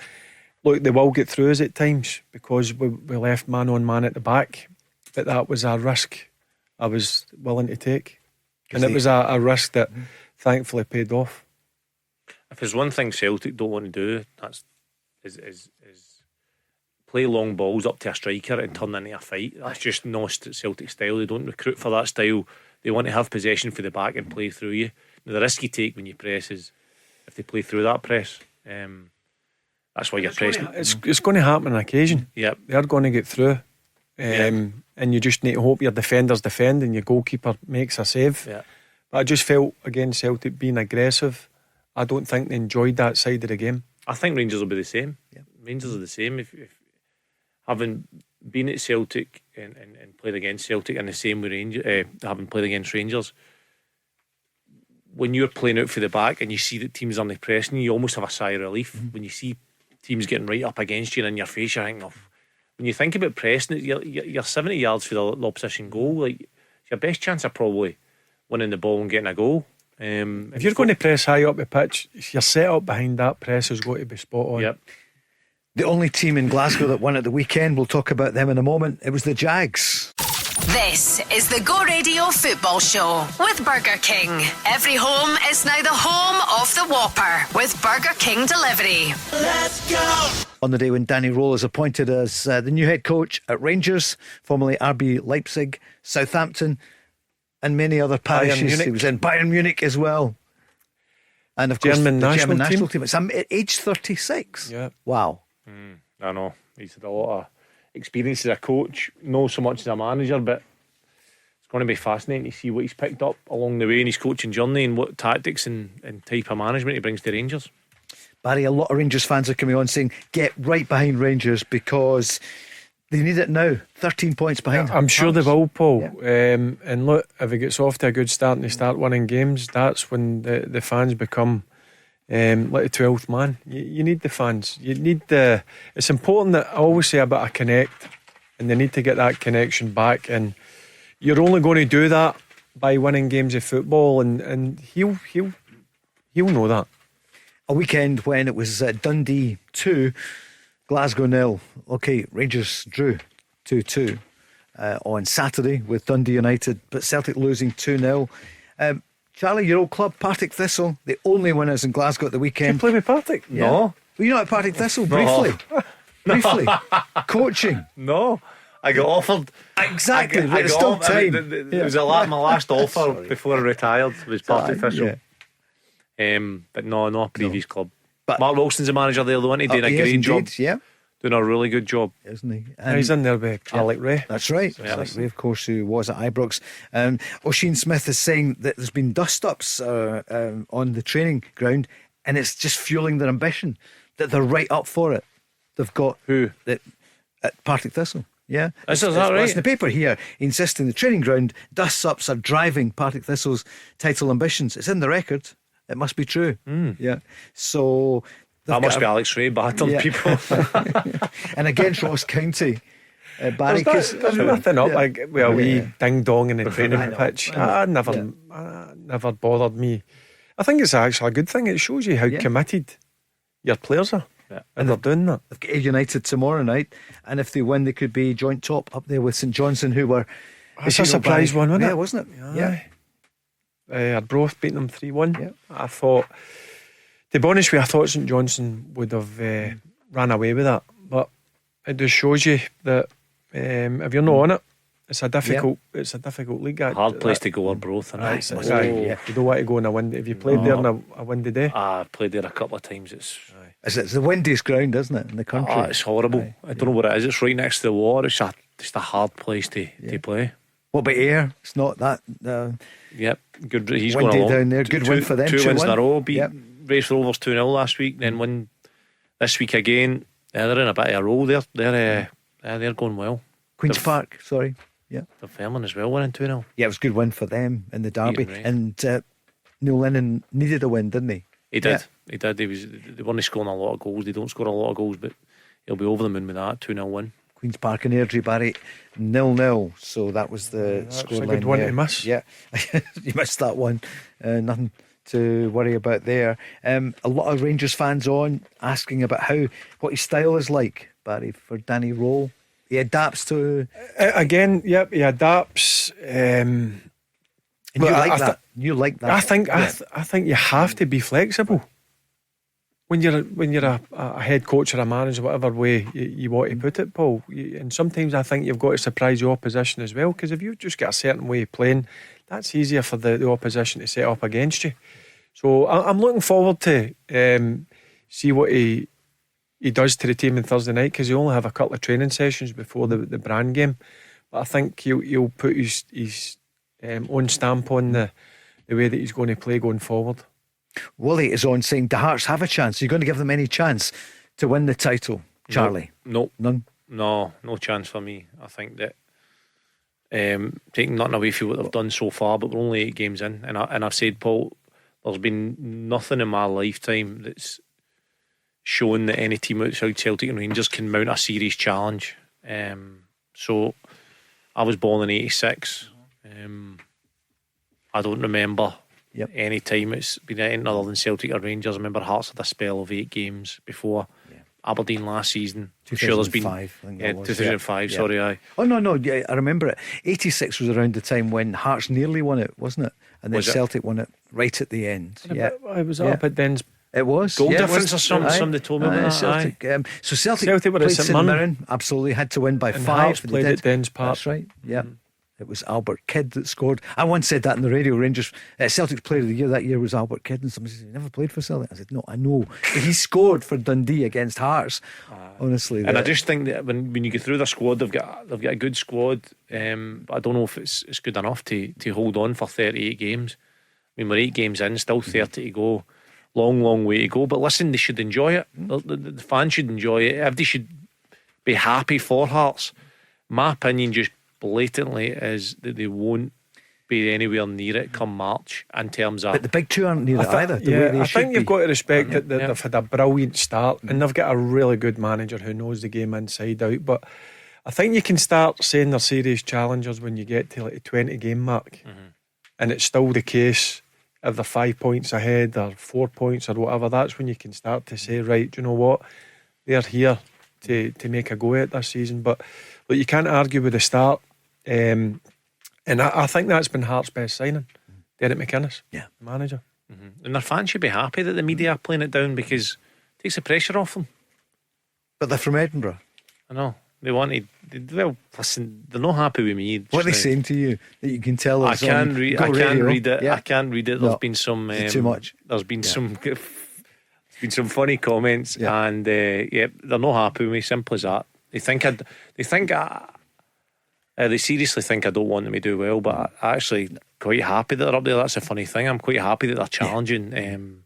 Look, they will get through us at times because we left man on man at the back, but that was a risk I was willing to take, and it was a risk that thankfully paid off. If there's one thing Celtic don't want to do, that's is play long balls up to a striker and turn into a fight. That's just not Celtic style. They don't recruit for that style. They want to have possession for the back and play through you. Now, the risk you take when you press is if they play through that press. That's why you're pressing. It's going to happen on occasion. Yep. They're going to get through. And you just need to hope your defenders defend and your goalkeeper makes a save. Yep. But I just felt against Celtic being aggressive, I don't think they enjoyed that side of the game. I think Rangers will be the same. Yeah. Rangers are the same. If having been at Celtic and played against Celtic, and the same with Rangers, having played against Rangers, when you're playing out for the back and you see that teams are pressing you almost have a sigh of relief. When you see teams getting right up against you and in your face, you're thinking, when you think about pressing, you're 70 yards for the opposition goal. Like, your best chance of probably winning the ball and getting a goal. If you're going to press high up the pitch, your set up behind that press has got to be spot on. Yep. The only team in Glasgow that won at the weekend, we'll talk about them in a moment, it was the Jags. This is the Go Radio Football Show with Burger King. Every home is now the home of the Whopper with Burger King delivery. Let's go! On the day when Danny Röhl is appointed as the new head coach at Rangers, formerly RB Leipzig, Southampton, and many other parishes. He was in Bayern Munich as well. And of course, German the German national team. It's at age 36. Yeah. Wow. I know. He's had a lot of experience as a coach, not so much as a manager, but it's going to be fascinating to see what he's picked up along the way in his coaching journey and what tactics and type of management he brings to Rangers. Barry, a lot of Rangers fans are coming on saying get right behind Rangers because they need it now. 13 points behind. I'm sure they will, Paul. And look, if it gets off to a good start and they start winning games, that's when the fans become like the 12th man. You need the fans. You need the. It's important that I always say about a connect, and they need to get that connection back. And you're only going to do that by winning games of football, and he'll know that. A weekend when it was Dundee 2, Glasgow 0. Okay, Rangers drew 2-2 on Saturday with Dundee United, but Celtic losing 2-0. Charlie, your old club, Partick Thistle, the only winners in Glasgow at the weekend. You play with Partick? Yeah. No. Were you not at Partick Thistle? Briefly. Briefly. Coaching. No. I got offered. Exactly. It's still time. It was my last offer before I retired was Partick Thistle. But no, not a previous club. But Mark Wilson's the manager there, though, isn't he? Doing a great job. Yeah. Doing a really good job, isn't he? He's in there with Alec Ray. That's right. Alec Ray, of course, who was at Ibrox. O'Sheen Smith is saying that there's been dust-ups on the training ground, and it's just fueling their ambition, that they're right up for it. They've got who? At Partick Thistle. Yeah, is that right? It's in the paper here, insisting the training ground dust-ups are driving Partick Thistle's title ambitions. It's in the record. It must be true. Yeah. So that must be Alex Ray battling people. And against Ross County, Barry. There's nothing up like a wee ding dong in the training pitch. Never bothered me. I think it's actually a good thing. It shows you how committed your players are. And they're doing that. They've got United tomorrow night, and if they win, they could be joint top up there with St Johnstone, who were. That's a surprise one, wasn't it? Yeah, wasn't it? Yeah. Arbroath beating them 3-1. I thought, to be honest with you, I thought St Johnstone would have ran away with that, but it just shows you that if you're not on it, it's a difficult league. Hard place to go, Arbroath. You don't want to go on a windy. Have you played there on a windy day? I played there a couple of times. It's the windiest ground, isn't it, in the country? It's horrible. I don't know what it is. It's right next to the water. It's just a hard place to play. What about Ayr? It's not that. Yep, good. He's windy going along down there. Good win for them. 2 wins in a row. Beat Race Rovers 2-0 last week. Then win this week again. They're in a bit of a roll. They're going well. Queen's Park. Sorry. Yeah. The Fairman as well, winning 2-0. Yeah, it was a good win for them in the derby. And Neil Lennon needed a win, didn't he? He did. He did. They weren't scoring a lot of goals. They don't score a lot of goals, but he'll be over the moon with that 2-0 win. Queen's Park and Airdrie, Barry, 0-0. So that was the scoreline. That's a good one to miss. Yeah, you missed that one. Nothing to worry about there. A lot of Rangers fans on asking about what his style is like, Barry, for Danny Röhl. He adapts to again. Yep, he adapts. And you like that. You like that. I think you have to be flexible when you're a head coach or a manager, whatever way you want to put it, Paul. And sometimes I think you've got to surprise the opposition as well, because if you've just got a certain way of playing, that's easier for the opposition to set up against you. So I'm looking forward to see what he does to the team on Thursday night, because he only have a couple of training sessions before the Brann game. But I think he'll put his own stamp on the way that he's going to play going forward. Woolley is on saying, do Hearts have a chance? Are you going to give them any chance to win the title, Charlie? No. None? No chance for me. I think that taking nothing away from what they've done so far, but we're only 8 games in, and I've said, Paul, there's been nothing in my lifetime that's shown that any team outside Celtic and Rangers can mount a serious challenge. So I was born in 86. I don't remember any time it's been anything other than Celtic or Rangers. I remember Hearts had a spell of 8 games before. Aberdeen last season. I'm sure there's been 2005. Sorry, aye. Oh no, yeah, I remember it. 86 was around the time when Hearts nearly won it, wasn't it? And then Celtic won it right at the end. It was up at Den's. It was goal difference or something. Somebody told me about Celtic. that. So Celtic were played at St Mirren. Absolutely had to win by 5. Hearts played at Den's Park. That's right. Yeah. It was Albert Kidd that scored. I once said that in the radio. Rangers Celtic's player of the year that year was Albert Kidd, and somebody said, he never played for Celtic. I said, no, I know, but he scored for Dundee against Hearts. Honestly, and I just think that when you go through the squad, they've got a good squad. But I don't know if it's good enough to hold on for 38 games. I mean, we're 8 games in, still 30 to go. long way to go. But listen, they should enjoy it. The fans should enjoy it. Everybody should be happy for Hearts. My opinion, just blatantly, is that they won't be anywhere near it come March in terms of. But the big two aren't near it either. I think you've got to respect that they've had a brilliant start, and they've got a really good manager who knows the game inside out. But I think you can start saying they're serious challengers when you get to like the 20 game mark, and it's still the case. If they're 5 points ahead or 4 points or whatever, that's when you can start to say, right, do you know what, they're here to make a go at this season. But look, you can't argue with the start. And I think that's been Hearts' best signing, Derek McInnes, manager. And their fans should be happy that the media are playing it down, because it takes the pressure off them. But they're from Edinburgh. I know. They wanted. Well, listen, they're not happy with me. What are they saying to you that you can tell us? I can't read it. Yeah. I can't read it. There's been some too much. There's been some. There's been some funny comments, and they're not happy with me. Simple as that. They seriously think I don't want them to do well, but I'm actually quite happy that they're up there. That's a funny thing. I'm quite happy that they're challenging.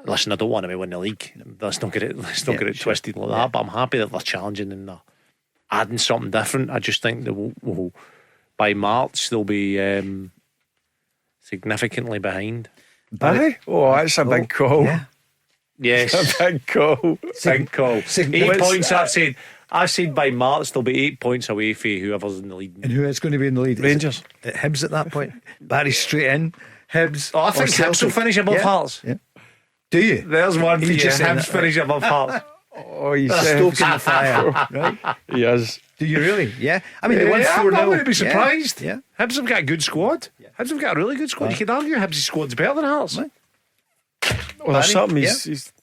Listen, I don't want them to win the league. Let's not get it twisted like that. But I'm happy that they're challenging and they're adding something different. I just think that will by March they'll be significantly behind. Oh, that's a big call. Yeah. Yes, a big call. Big call. 8 points. I said by March they'll be 8 points away for whoever's in the lead. And who is going to be in the lead? Rangers. Hibs at that point. Barry straight in. Hibs. I think Hibs will finish above Hearts. Yeah. Do you? There's one for you. just saying Hibs finish above Hearts. Oh, he's stoking the fire, right? He is. Do you really? Yeah. I mean, they won 4-0. I'm not going to be surprised. Yeah. Hibs have got a good squad. Hibs have got a really good squad. You could argue Hibs' squad's better than Hearts. Well, there's something he's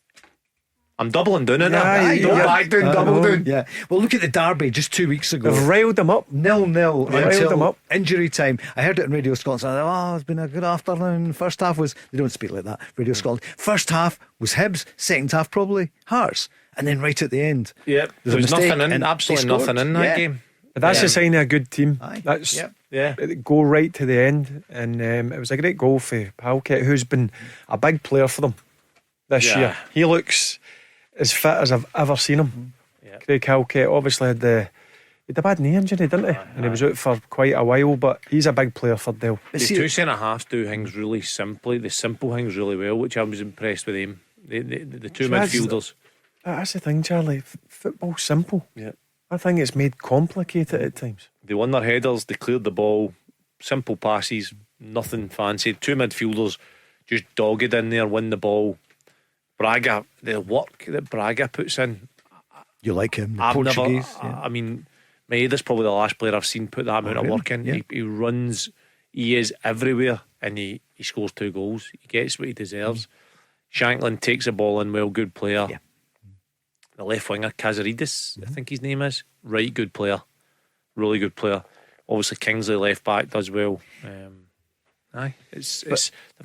I'm doubling down on Yeah, that. Don't back down, double down. Yeah. Well, look at the derby just 2 weeks ago. They've riled them up. 0-0 Riled until them up. injury time. I heard it in Radio Scotland. I thought, oh, it's been a good afternoon. First half was, they don't speak like that, Radio Scotland. First half was Hibs, second half probably Hearts. And then right at the end, Yep. There was mistake nothing in, and absolutely they scored. nothing in that game. But that's a sign of a good team. Aye. That's Yeah. go right to the end. And it was a great goal for Halkett, who's been a big player for them this year. He looks as fit as I've ever seen him. Craig Halkett obviously had a bad knee injury, didn't he? And he was out for quite a while, but he's a big player for Dale. The two centre halves do things really simply. The simple things really well, which I was impressed with him. The two midfielders. That's the thing, Charlie. Football's simple. Yeah. I think it's made complicated at times. They won their headers, they cleared the ball, simple passes, nothing fancy. Two midfielders just dogged in there, win the ball. Braga, the work that Braga puts in. You like him, the Portuguese. I mean, Maeda's probably the last player I've seen put that amount of work in. Yeah. He runs, he is everywhere, and he scores 2 goals. He gets what he deserves. Shanklin takes the ball in well, good player. Yeah. The left winger, Kazaridis, I think his name is. Right, good player. Really good player. Obviously, Kingsley left back does well. They've got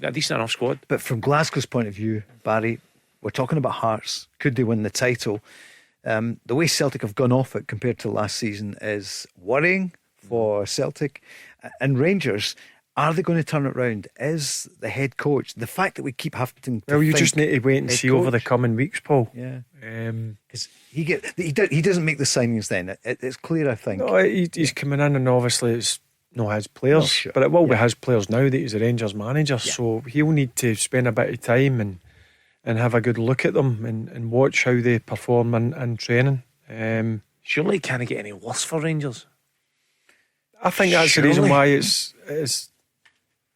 a decent enough squad. But from Glasgow's point of view, Barry, we're talking about Hearts. Could they win the title? The way Celtic have gone off it compared to last season is worrying for Celtic. And Rangers, are they going to turn it round? Is the head coach, the fact that we keep having to Well, you think just need to wait and head see over the coach? coming weeks, Paul. Yeah. Because he doesn't make the signings then. It's clear, I think. No, he's coming in, and obviously it's not his players, Oh, sure. but it will be his players now that he's the Rangers manager. So he'll need to spend a bit of time and have a good look at them and watch how they perform in training. Surely it can't get any worse for Rangers. I think that's the reason why it's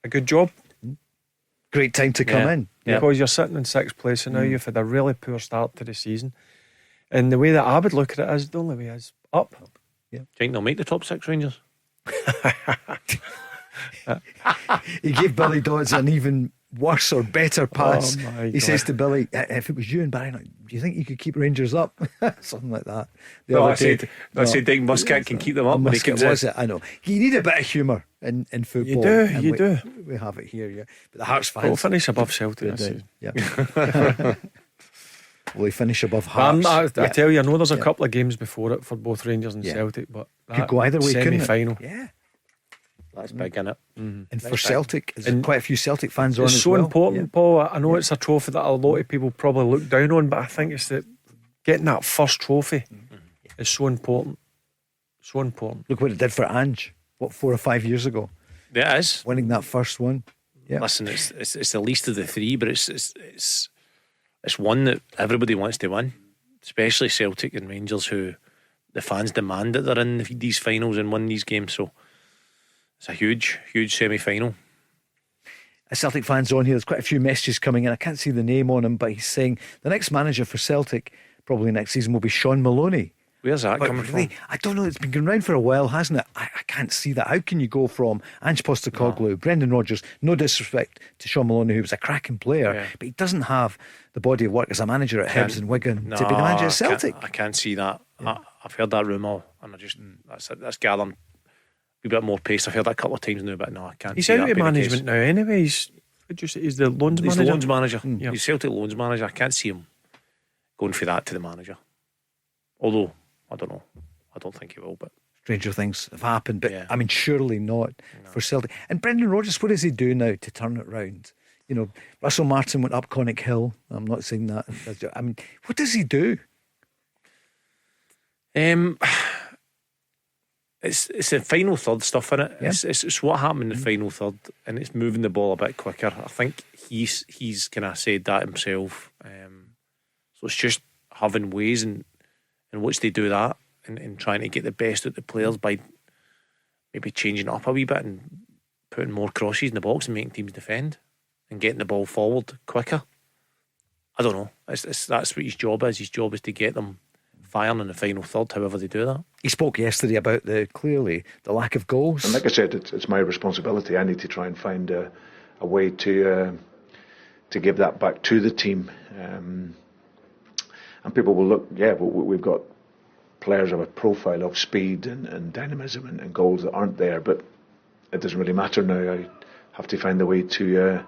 a good job. Great time to come in. Because you're sitting in 6th place and now you've had a really poor start to the season. And the way that I would look at it is the only way is up. Do you think they'll make the top 6, Rangers? He gave Billy Dodds an even worse or better pass. He says to Billy, if it was you and Barry, do you think you could keep Rangers up? Something like that. I said Dick Muscat can keep them up when he comes in. I know. You need a bit of humour in football. You do. We have it here, yeah. But the Hearts fans We'll finish above Celtic this season. Yeah. Will he finish above Hearts? I tell you, I know there's a couple of games before it for both Rangers and Celtic, but could go either way, couldn't it? semi-final. Yeah. That's big, isn't it? And for Celtic, there's quite a few Celtic fans on It's as so well. important, Paul. I know it's a trophy that a lot of people probably look down on, but I think it's that getting that first trophy is so important. So important. Look what it did for Ange, 4 or 5 years ago. Yeah, it is. Winning that first one. Yeah. Listen, it's the least of the three, but it's one that everybody wants to win, especially Celtic and Rangers, who the fans demand that they're in these finals and win these games. So it's a huge semi-final. A Celtic fans on here, there's quite a few messages coming in. I can't see the name on him, but he's saying the next manager for Celtic, probably next season, will be Sean Maloney. Where's that coming from? I don't know. It's been going round for a while, hasn't it? I can't see that. How can you go from Ange Postecoglou, Brendan Rodgers, no disrespect to Sean Maloney, who was a cracking player, but he doesn't have the body of work as a manager at Hibs and Wigan to be the manager of Celtic? I can't see that. Yeah. I've heard that rumour, and that's gathering a wee bit more pace. I've heard that a couple of times now, but no, I can't. He's see out that of management now anyway. He's the loans manager. He's the loans manager. He's Celtic loans manager. I can't see him going for that to the manager. Although, I don't know. I don't think he will, but stranger things have happened, but I mean, surely not for Celtic. And Brendan Rodgers, what does he do now to turn it round? You know, Russell Martin went up Conic Hill. I'm not saying that. I mean, what does he do? It's the final third stuff, innit? Yeah. It's what happened in the final third, and it's moving the ball a bit quicker. I think he's kind of said that himself. So it's just having ways in which they do that, and trying to get the best out of the players by maybe changing it up a wee bit and putting more crosses in the box and making teams defend and getting the ball forward quicker. I don't know. That's what his job is. His job is to get them firing in the final third, however they do that. He spoke yesterday about clearly the lack of goals. And like I said, it's my responsibility. I need to try and find a way to give that back to the team. And people will look, we've got players of a profile of speed and dynamism and goals that aren't there, but it doesn't really matter now. I have to find a way to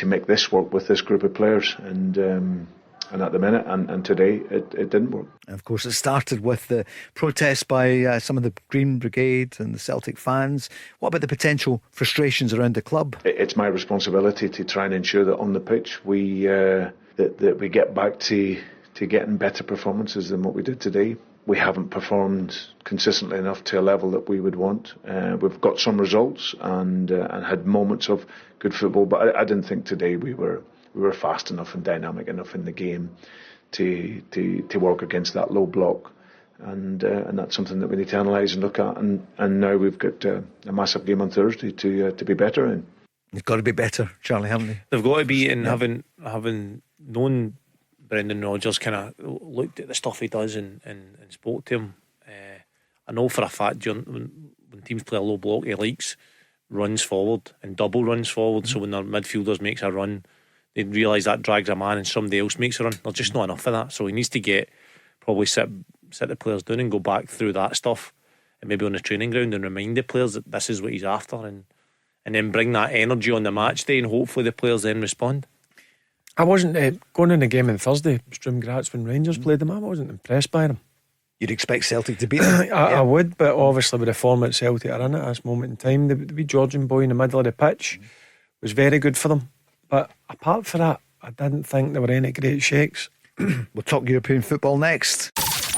make this work with this group of players, and at the minute and today it didn't work. And of course, it started with the protests by some of the Green Brigade and the Celtic fans. What about the potential frustrations around the club? It's my responsibility to try and ensure that on the pitch we that we get back to getting better performances than what we did today. We haven't performed consistently enough to a level that we would want. We've got some results and had moments of good football, but I didn't think today we were fast enough and dynamic enough in the game to work against that low block, and that's something that we need to analyse and look at. And now we've got a massive game on Thursday to be better in. They've got to be better, Charlie, haven't they? They've got to be, and having known Brendan Rodgers, kind of looked at the stuff he does and spoke to him. I know for a fact when teams play a low block, he likes runs forward and double runs forward. So when their midfielders makes a run, they realise that drags a man and somebody else makes a run. There's just not enough of that. So he needs to probably sit the players down and go back through that stuff, and maybe on the training ground, and remind the players that this is what he's after, and then bring that energy on the match day, and hopefully the players then respond. I wasn't going in the game on Thursday, Sturm Graz, when Rangers played them. I wasn't impressed by them. You'd expect Celtic to beat them. I would, but obviously with the form that Celtic are in at this moment in time, the wee Georgian boy in the middle of the pitch was very good for them. But apart from that, I didn't think there were any great shakes. We'll talk European football next.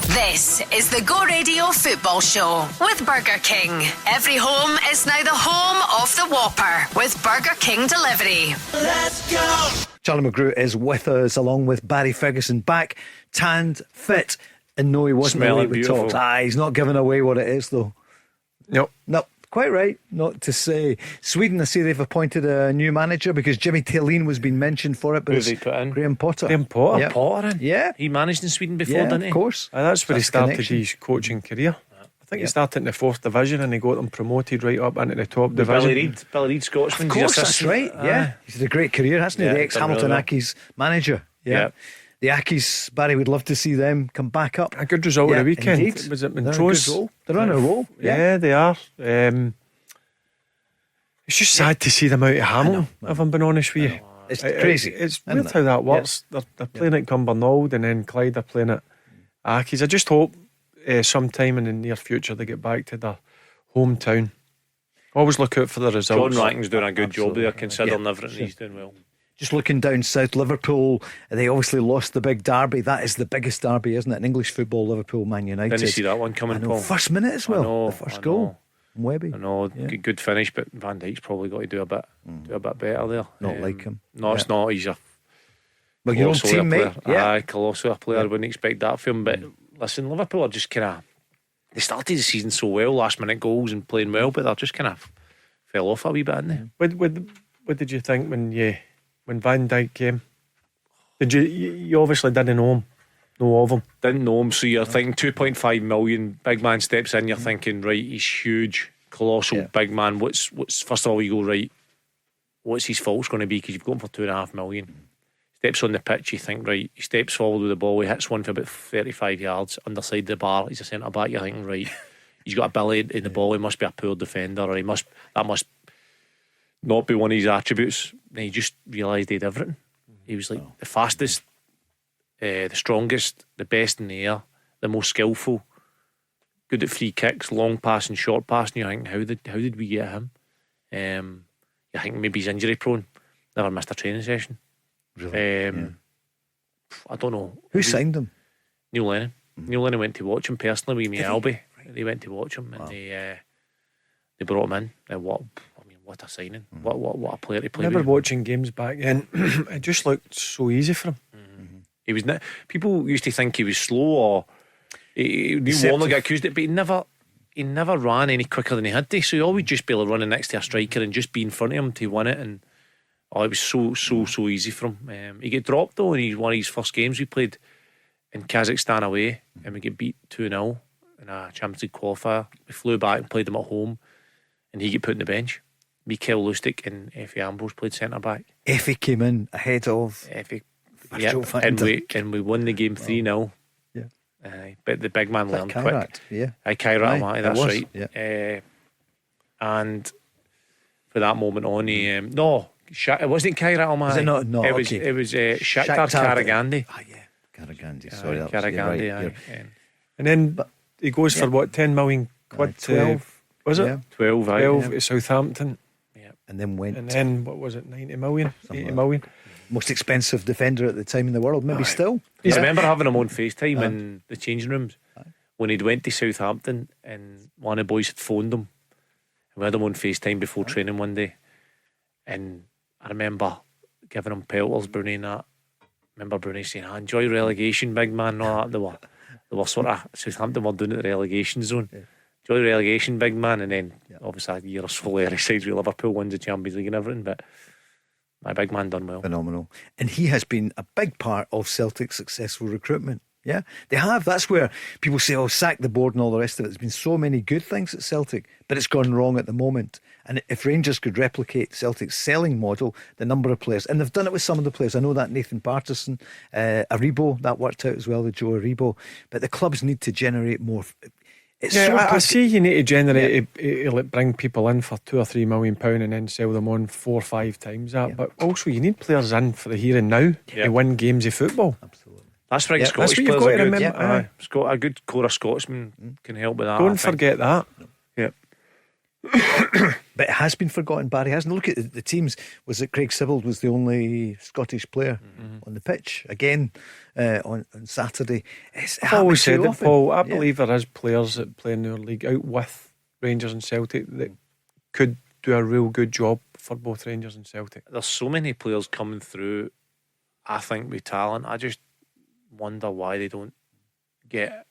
This is the Go Radio Football Show with Burger King. Every home is now the home of the Whopper with Burger King delivery. Let's go! Charlie Mulgrew is with us, along with Barry Ferguson, back, tanned, fit, and no, he wasn't the way we talked. He's not giving away what it is, though. Nope. Quite right not to say. Sweden, I see they've appointed a new manager because Jimmy Tillin was being mentioned for it, but it's Graham Potter. Yep. Potter in? Yeah. He managed in Sweden before, didn't he? Of course. That's where he started his coaching career. I think he started in the 4th division and he got them promoted right up into the top division. Billy Reid, Scotsman. Of course, that's right. Yeah. He's had a great career, hasn't he? The ex-Hamilton Accies manager. Yeah. The Accies, Barry, would love to see them come back up. A good result of the weekend. Indeed. Was it Montrose? They're on a roll. Yeah, they are. It's just sad to see them out of Hamilton, if I'm being honest with you. It's crazy. It's weird how that works. Yeah. They're playing at Cumbernauld and then Clyde are playing at Accies. I just hope sometime in the near future they get back to their hometown Always look out for the results. John Rankins doing a good job there, considering everything. He's doing well. Just looking down south, Liverpool, they obviously lost the big derby. That is the biggest derby, isn't it? In English football, Liverpool, Man United. Didn't you see that one coming, Paul? First minute as well. The first goal. Webby. I know, good finish, but Van Dijk's probably got to do a bit better there. Not like him. No, it's not. He's a your own teammate. Aye, colossal player. I wouldn't expect that from him. But listen, Liverpool are just kind of, they started the season so well, last minute goals and playing well, but they're just kind of fell off a wee bit, didn't they? What did you think when Van Dijk came? Did you obviously didn't know of him? Didn't know him, so you're thinking 2.5 million, big man steps in, you're thinking, right, he's huge, colossal, big man. What's first of all, you go, right, what's his fault's going to be? Because you've got him for 2.5 million. Steps on the pitch, you think, right, he steps forward with the ball, he hits one for about 35 yards underside the bar, he's a centre back. You're thinking, right, he's got a belly in the ball, he must be a poor defender, or that must not be one of his attributes. Then he just realised he had everything. He was like the fastest, the strongest, the best in the air, the most skillful, good at free kicks, long pass and short pass. And you're thinking, how did we get him? You think maybe he's injury prone, never missed a training session. Really? I don't know who signed him. Neil Lennon. Neil Lennon went to watch him personally with me and Albie. They went to watch him and they brought him in. And what a signing! What a player to play. Never with. watching games back then. It just looked so easy for him. He was. People used to think he was slow, or Neil Warnock got accused of it, but he never ran any quicker than he had to. So he always just be able to run next to a striker and just be in front of him to win it. And it was so easy for him. He got dropped though in one of his first games we played in Kazakhstan away, and we get beat 2-0 in a Champions League qualifier. We flew back and played them at home, and he got put on the bench. Mikael Lustig and Effie Ambrose played centre back. Effie came in ahead of Effie, and we won the game 3-0. Yeah, but the big man learned Kairat, quick. Yeah, Kairat Almaty, that's right. Yeah. And for that moment on, he it wasn't Kairat Almaty. Was it not? No, it was Shakhtar Karagandhi. Karagandhi. Sorry, Karagandhi. Right. And then he goes for what, 10 million quid? 12. Was it? Yeah. 12 to Southampton. And then went. And then what was it? 90 million, 80 like million. Most expensive defender at the time in the world, maybe still. I remember having him on FaceTime in the changing rooms when he'd went to Southampton, and one of the boys had phoned him. We had him on FaceTime before training one day, and I remember giving him pelters, Bruni, and that. I remember Bruni saying, enjoy relegation, big man, and all that. They were sort of, Southampton were doing it in the relegation zone. Enjoy relegation, big man. And then obviously a year or so later, sides with Liverpool wins the Champions League and everything, but my big man done well. Phenomenal. And he has been a big part of Celtic's successful recruitment. Yeah, they have. That's where people say, sack the board and all the rest of it. There's been so many good things at Celtic, but it's gone wrong at the moment. And if Rangers could replicate Celtic's selling model, the number of players, and they've done it with some of the players. I know that Nathan Patterson, Aribo, that worked out as well, the Joe Aribo. But the clubs need to generate more. I see you need to generate bring people in for £2 or £3 million and then sell them on 4 or 5 times that. But also you need players in for the here and now to win games of football. Absolutely. That's right. Scottish players are good. A good core of Scotsmen can help with that. Don't forget that. Yeah. But it has been forgotten, Barry, hasn't it? Look at the teams. Was it Craig Sibbald was the only Scottish player on the pitch again on Saturday? I've always said that, Paul. I believe there is players that play in our league out with Rangers and Celtic that could do a real good job for both Rangers and Celtic. There's so many players coming through, I think, with talent. I just wonder why they don't get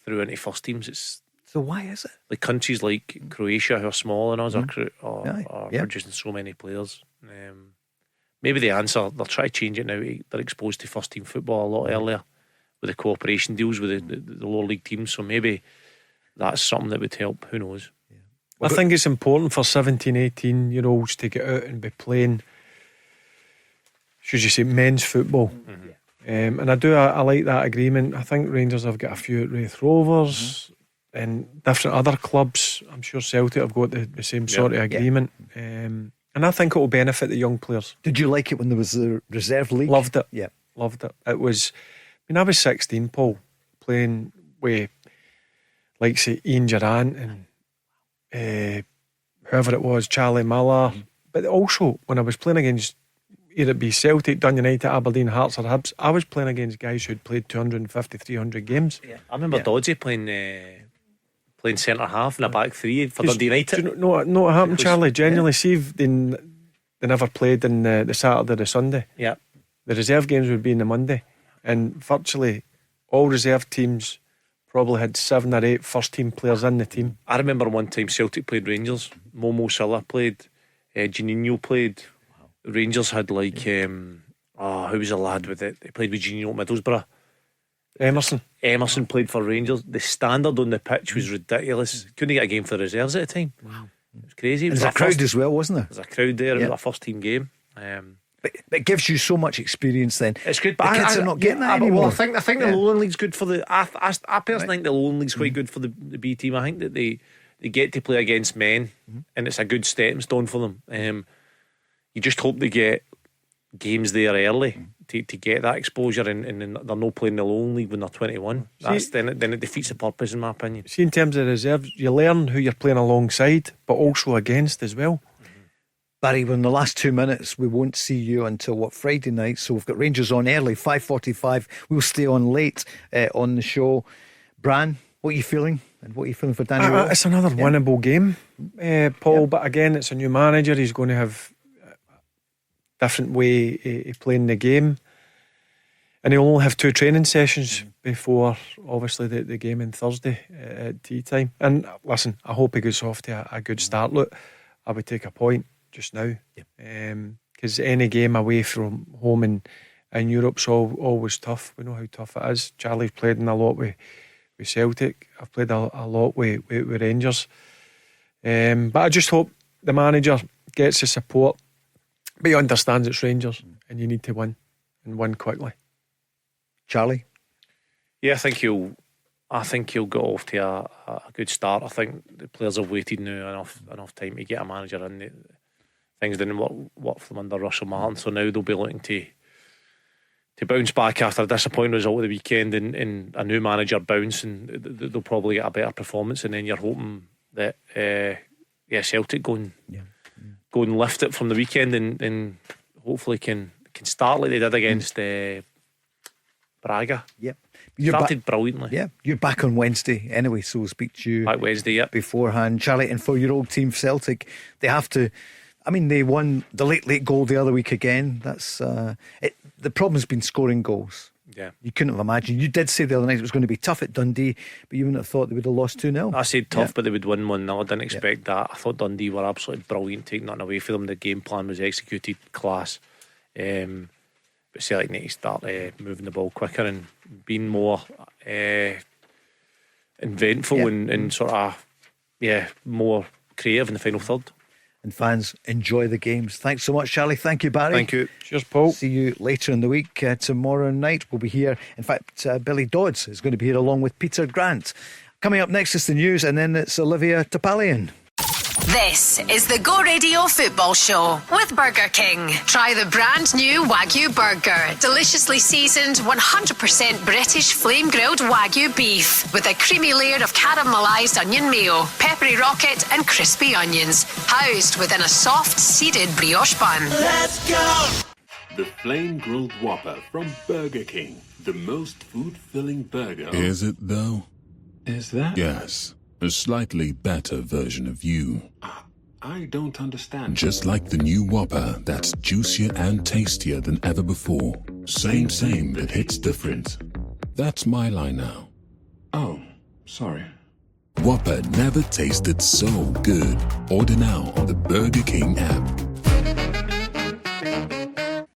through into first teams. So why is it? Like countries like Croatia, who are small and us, are producing so many players. Maybe the answer, they'll try to change it now. They're exposed to first team football a lot earlier with the cooperation deals with the lower league teams. So maybe that's something that would help. Who knows? I think it's important for 17, 18 year olds to get out and be playing, should you say, men's football. And I like that agreement. I think Rangers have got a few at Wraith Rovers and different other clubs. I'm sure Celtic have got the same sort of agreement. And I think it will benefit the young players. Did you like it when there was the reserve league? Loved it. Yeah. Loved it. It was, I was 16, Paul, playing with, like, say, Ian Durrant and whoever it was, Charlie Miller. But also, when I was playing against, either it be Celtic, Dundee United, Aberdeen, Hearts or Hibs, I was playing against guys who'd played 250, 300 games. I remember Dodgy playing centre half in a back three for Dundee United. Do you know what happened, Charlie? Genuinely, see if they never played in the Saturday or the Sunday. Yeah. The reserve games would be in the Monday, and virtually all reserve teams probably had 7 or 8 first team players in the team. I remember one time Celtic played Rangers. Momo Silla played. Juninho played. Rangers had who was the lad with it? They played with Juninho at Middlesbrough. Emerson played for Rangers. The standard on the pitch was ridiculous. Couldn't get a game for the reserves at the time. Wow. It was crazy. There's a crowd as well, wasn't there? There's a crowd there. It was a first team game. But it gives you so much experience then. It's good, but the kids are not getting that anymore. Well, I think the Lowland League's good for the... I personally think the Lowland League's quite good for the B team. I think that they get to play against men, and it's a good stepping stone for them. You just hope they get games there early to get that exposure, and they're not playing the Lowland League when they're 21. Then it defeats the purpose, in my opinion. See, in terms of reserves, you learn who you're playing alongside, but also against as well. Barry, we're in the last 2 minutes. We won't see you until Friday night. So we've got Rangers on early, 5:45. We'll stay on late on the show. Brann, what are you feeling? And what are you feeling for Danny Röhl? It's another winnable game, Paul. But again, it's a new manager. He's going to have a different way of playing the game, and he'll only have 2 training sessions before, obviously, the game on Thursday at tea time. And listen, I hope he gets off to a good start. Look, I would take a point just now, because any game away from home in Europe's always tough. We know how tough it is. Charlie's played in a lot with Celtic. I've played a lot with Rangers, but I just hope the manager gets the support, but he understands it's Rangers and you need to win, and win quickly. Charlie? Yeah, I think he'll get off to a good start. I think the players have waited now enough time to get a manager in. Things didn't work for them under Russell Martin, so now they'll be looking to bounce back after a disappointing result of the weekend, and a new manager bounce, and they'll probably get a better performance, and then you're hoping that Celtic go and lift it from the weekend, and hopefully can start like they did against Braga. Yep. Started brilliantly. Yeah, you're back on Wednesday anyway, so we'll speak to you back Wednesday, beforehand. Charlie, and for your old team Celtic, they have to, I mean, they won the late goal the other week again. That's the problem's been scoring goals. Yeah, you couldn't have imagined. You did say the other night it was going to be tough at Dundee, but you wouldn't have thought they would have lost 2-0. I said tough, but they would win 1-0. I didn't expect that. I thought Dundee were absolutely brilliant, taking nothing away from them. The game plan was executed class, but Celtic need to start moving the ball quicker and being more inventful and sort of more creative in the final third. And fans, enjoy the games. Thanks so much, Charlie. Thank you, Barry. Thank you. Cheers, Paul. See you later in the week. Tomorrow night we'll be here. In fact, Billy Dodds is going to be here along with Peter Grant. Coming up next is the news, and then it's Olivia Topalian. This is the Go Radio Football Show with Burger King. Try the brand new Wagyu burger. Deliciously seasoned 100% British flame grilled Wagyu beef with a creamy layer of caramelised onion mayo, peppery rocket and crispy onions, housed within a soft seeded brioche bun. Let's go! The flame grilled Whopper from Burger King. The most food-filling burger. Is it though? Is that? Yes. A slightly better version of you. I don't understand. Just like the new Whopper that's juicier and tastier than ever before. Same, but hits different. That's my line now. Oh, sorry. Whopper never tasted so good. Order now on the Burger King app.